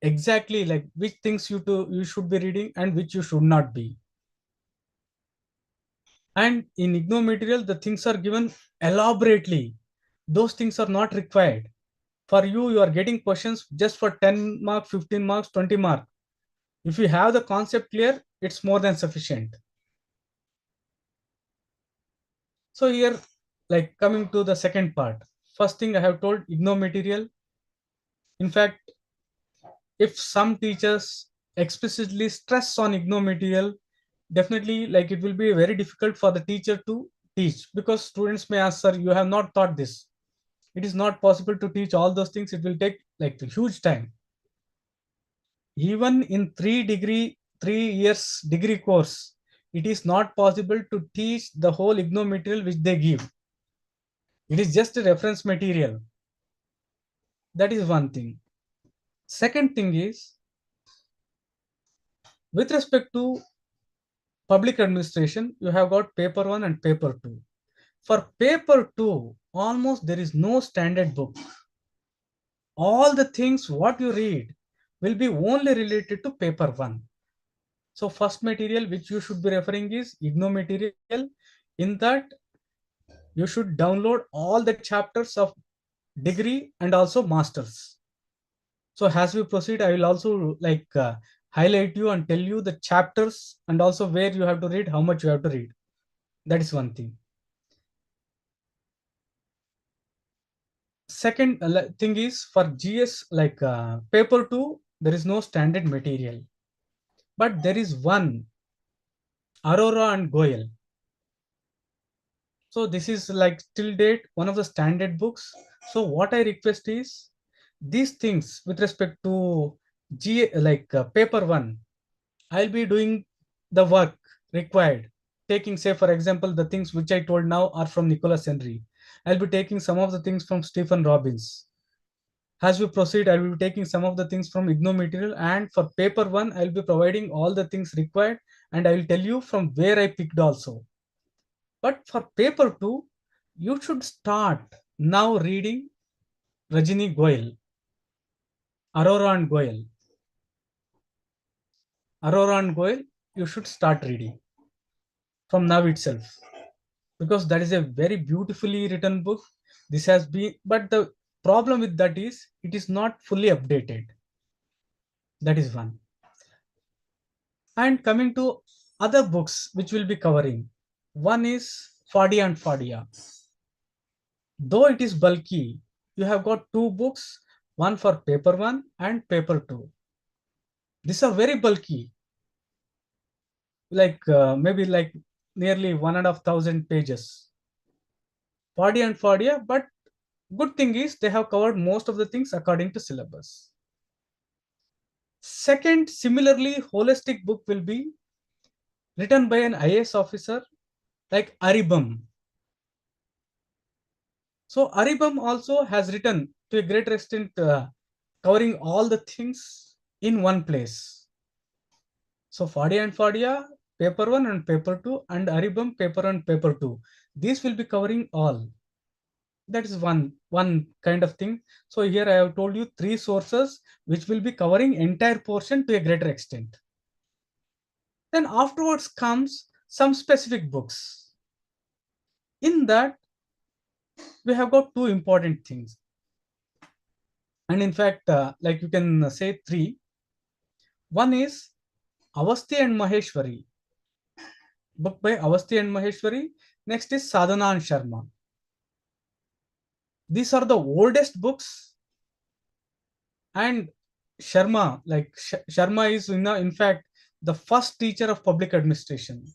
exactly like which things you should be reading and which you should not be. And in IGNO material, the things are given elaborately. Those things are not required. For you, you are getting questions just for 10 marks, 15 marks, 20 marks. If you have the concept clear, it's more than sufficient. So here, like coming to the second part. First thing I have told, IGNO material. In fact, if some teachers explicitly stress on IGNO material, definitely like it will be very difficult for the teacher to teach, because students may ask, sir, you have not taught this. It is not possible to teach all those things. It will take like a huge time. Even in 3 years degree course, it is not possible to teach the whole IGNO material which they give. It is just a reference material. That is one thing. Second thing is, with respect to public administration, you have got paper 1 and paper 2. For paper 2, almost there is no standard book. All the things what you read will be only related to paper 1. So first material which you should be referring is IGNO material. In that, you should download all the chapters of degree and also masters. So as we proceed, I will also like highlight you and tell you the chapters and also where you have to read, how much you have to read. That is one thing. Second thing is for GS, like paper 2, there is no standard material. But there is one, Aurora and Goel. So this is like till date one of the standard books. So what I request is these things with respect to like paper 1, I'll be doing the work required. Taking, say, for example, the things which I told now are from Nicholas Henry. I'll be taking some of the things from Stephen Robbins. As we proceed, I will be taking some of the things from IGNO material, and for paper 1, I'll be providing all the things required, and I will tell you from where I picked also. But for paper 2, you should start now reading Rajini Goyal, Aurora and Goyal. Aurora and Goyal, you should start reading from now itself, because that is a very beautifully written book. This has been, but the problem with that is it is not fully updated. That is one. And coming to other books which we'll be covering, one is Fadia and Fadia. Though it is bulky, you have got two books, one for paper 1 and paper 2. These are very bulky, like maybe like nearly 1,500 pages. Fadia and Fadia, but good thing is they have covered most of the things according to syllabus. Second, similarly holistic book will be written by an IAS officer like Aribam. So Aribam also has written to a greater extent covering all the things in one place. So Fadia and Fadia, paper 1 and paper 2, and Aribam paper 1 paper 2. These will be covering all. That is one kind of thing. So here I have told you 3 sources which will be covering entire portion to a greater extent. Then afterwards comes some specific books. In that, we have got two important things. And in fact, like you can say three. One is Avasti and Maheshwari, book by Avasti and Maheshwari. Next is Sadhana and Sharma. These are the oldest books. And Sharma, like Sharma is in fact the first teacher of public administration.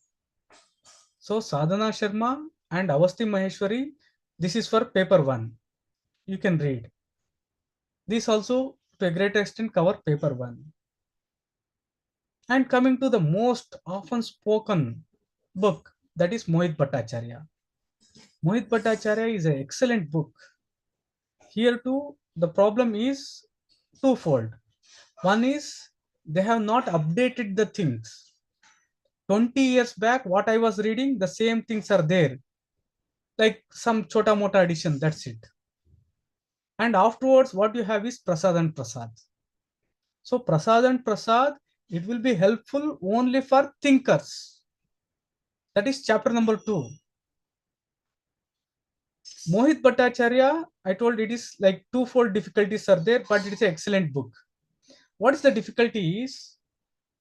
So Sadhana Sharma and Avasti Maheshwari, this is for paper 1. You can read. These also to a great extent cover paper 1. And coming to the most often spoken book, that is Mohit Bhattacharya. Mohit Bhattacharya is an excellent book. Here too, the problem is twofold. One is they have not updated the things. 20 years back, what I was reading, the same things are there. Like some chota mota addition, that's it. And afterwards, what you have is Prasad and Prasad. So Prasad and Prasad, it will be helpful only for thinkers. That is chapter number 2. Mohit Bhattacharya, I told it is like twofold difficulties are there, but it is an excellent book. What is the difficulty is,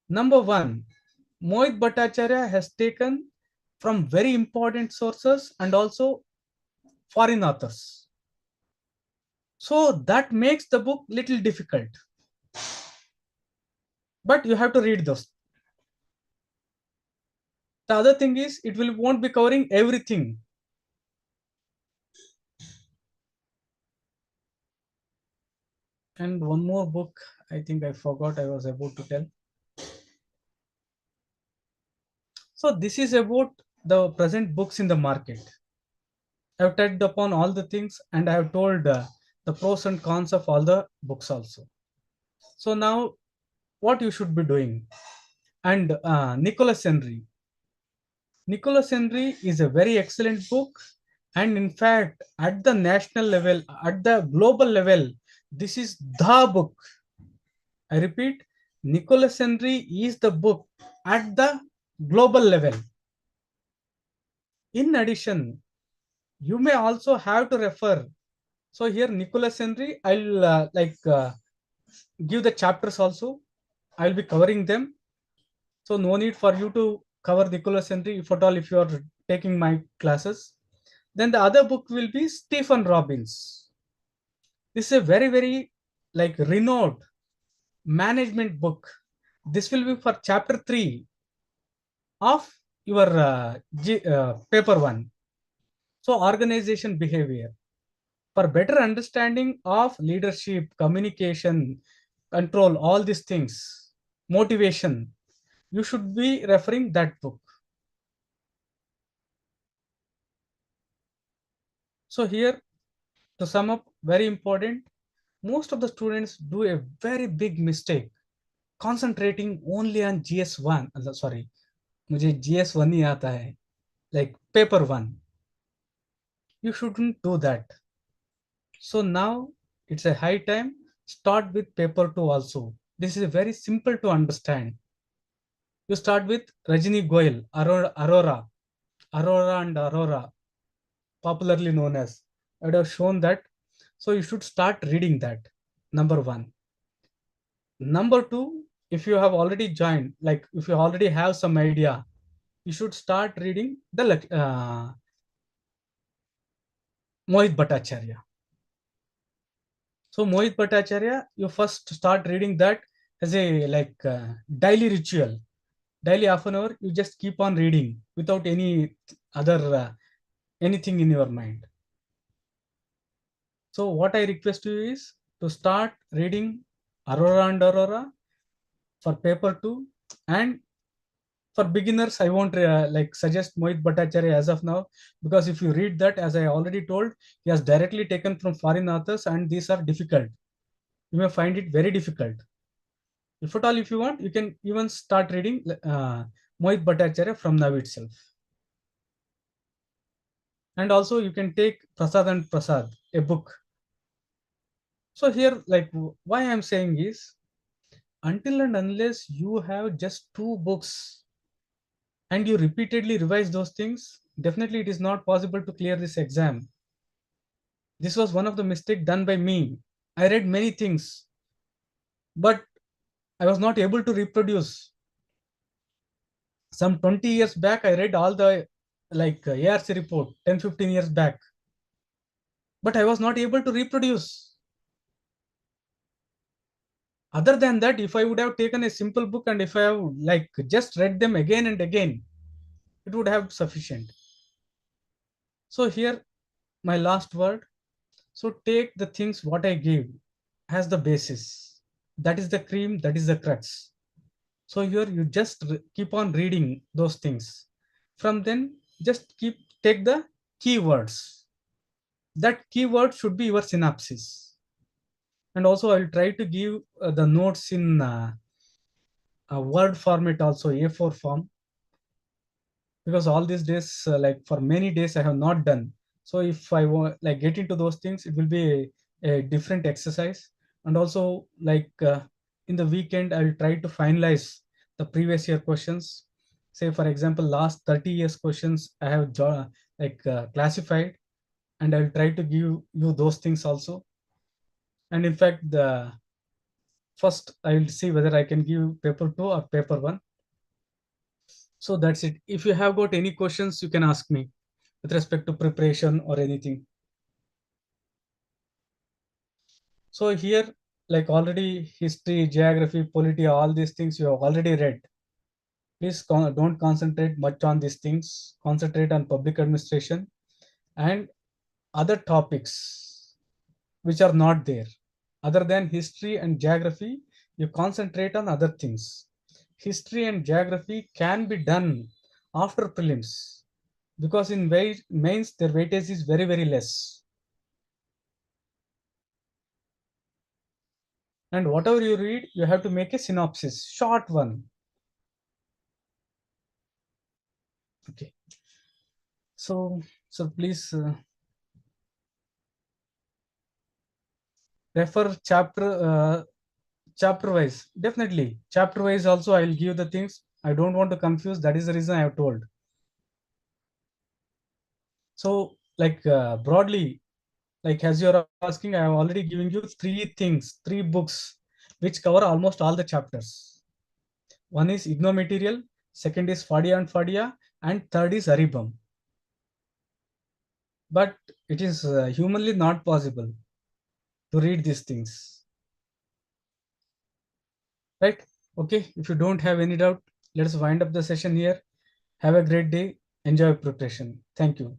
number 1, Mohit Bhattacharya has taken from very important sources and also foreign authors. So that makes the book little difficult. But you have to read those. The other thing is it won't be covering everything. And one more book, I think I forgot I was about to tell. So this is about the present books in the market. I have touched upon all the things and I have told the pros and cons of all the books also. So now what you should be doing. And Nicholas Henry. Nicholas Henry is a very excellent book. And in fact, at the national level, at the global level, this is the book. I repeat, Nicholas Henry is the book at the global level. In addition, you may also have to refer. So here, Nicholas Henry, I'll give the chapters also. I'll be covering them. So no need for you to cover Nicholas Henry if at all if you are taking my classes. Then the other book will be Stephen Robbins. This is a very, very like renowned management book. This will be for chapter 3 of your paper 1. So organization behavior. For better understanding of leadership, communication, control, all these things, motivation, you should be referring that book. So here, to sum up, very important, most of the students do a very big mistake concentrating only on GS1. Sorry, मुझे GS1 ही आता है, like paper 1. You shouldn't do that. So now it's a high time, start with paper 2 also. This is very simple to understand. You start with Rajini Goyal, Aurora and Aurora, popularly known as. I would have shown that. So you should start reading that, number 1. Number 2, if you have already joined, like if you already have some idea, you should start reading the Mohit Bhattacharya. So Mohit Bhattacharya, you first start reading that as a daily ritual. Daily half an hour, you just keep on reading without any other anything in your mind. So what I request you is to start reading Aurora and Aurora for paper 2 and For beginners, I won't like suggest Mohit Bhattacharya as of now, because if you read that, as I already told, he has directly taken from foreign authors, and these are difficult. You may find it very difficult. If at all, if you want, you can even start reading Mohit Bhattacharya from now itself. And also you can take Prasad and Prasad, a book. So here, like why I'm saying is, until and unless you have just two books and you repeatedly revise those things, definitely it is not possible to clear this exam. This was one of the mistakes done by me. I read many things, but I was not able to reproduce. Some 20 years back, I read all the like ARC report 10-15 years back, but I was not able to reproduce. Other than that, if I would have taken a simple book and if I have like just read them again and again, it would have sufficient. So here, my last word. So take the things what I gave as the basis. That is the cream, that is the crux. So here you just keep on reading those things. From then, just take the keywords. That keyword should be your synopsis. And also I'll try to give the notes in a word format, also A4 form, because all these days like for many days I have not done. So if I want like get into those things, it will be a different exercise. And also like in the weekend I will try to finalize the previous year questions. Say for example, last 30 years questions I have classified, and I will try to give you those things also. And in fact, the first I will see whether I can give paper 2 or paper 1. So that's it. If you have got any questions, you can ask me with respect to preparation or anything. So here, like already history, geography, polity, all these things you have already read. Please don't concentrate much on these things. Concentrate on public administration and other topics which are not there. Other than history and geography, you concentrate on other things. History and geography can be done after prelims, because in mains their weightage is very, very less. And whatever you read, you have to make a synopsis, short one. Okay. So please refer chapter wise. Definitely chapter wise also I will give the things. I don't want to confuse. That is the reason I have told. So like broadly, like as you're asking, I am already giving you three things, three books which cover almost all the chapters. One is Ignomaterial, second is Fadia and Fadia, and third is Aribam. But it is humanly not possible to read these things. Right? Okay. If you don't have any doubt, let us wind up the session here. Have a great day. Enjoy preparation. Thank you.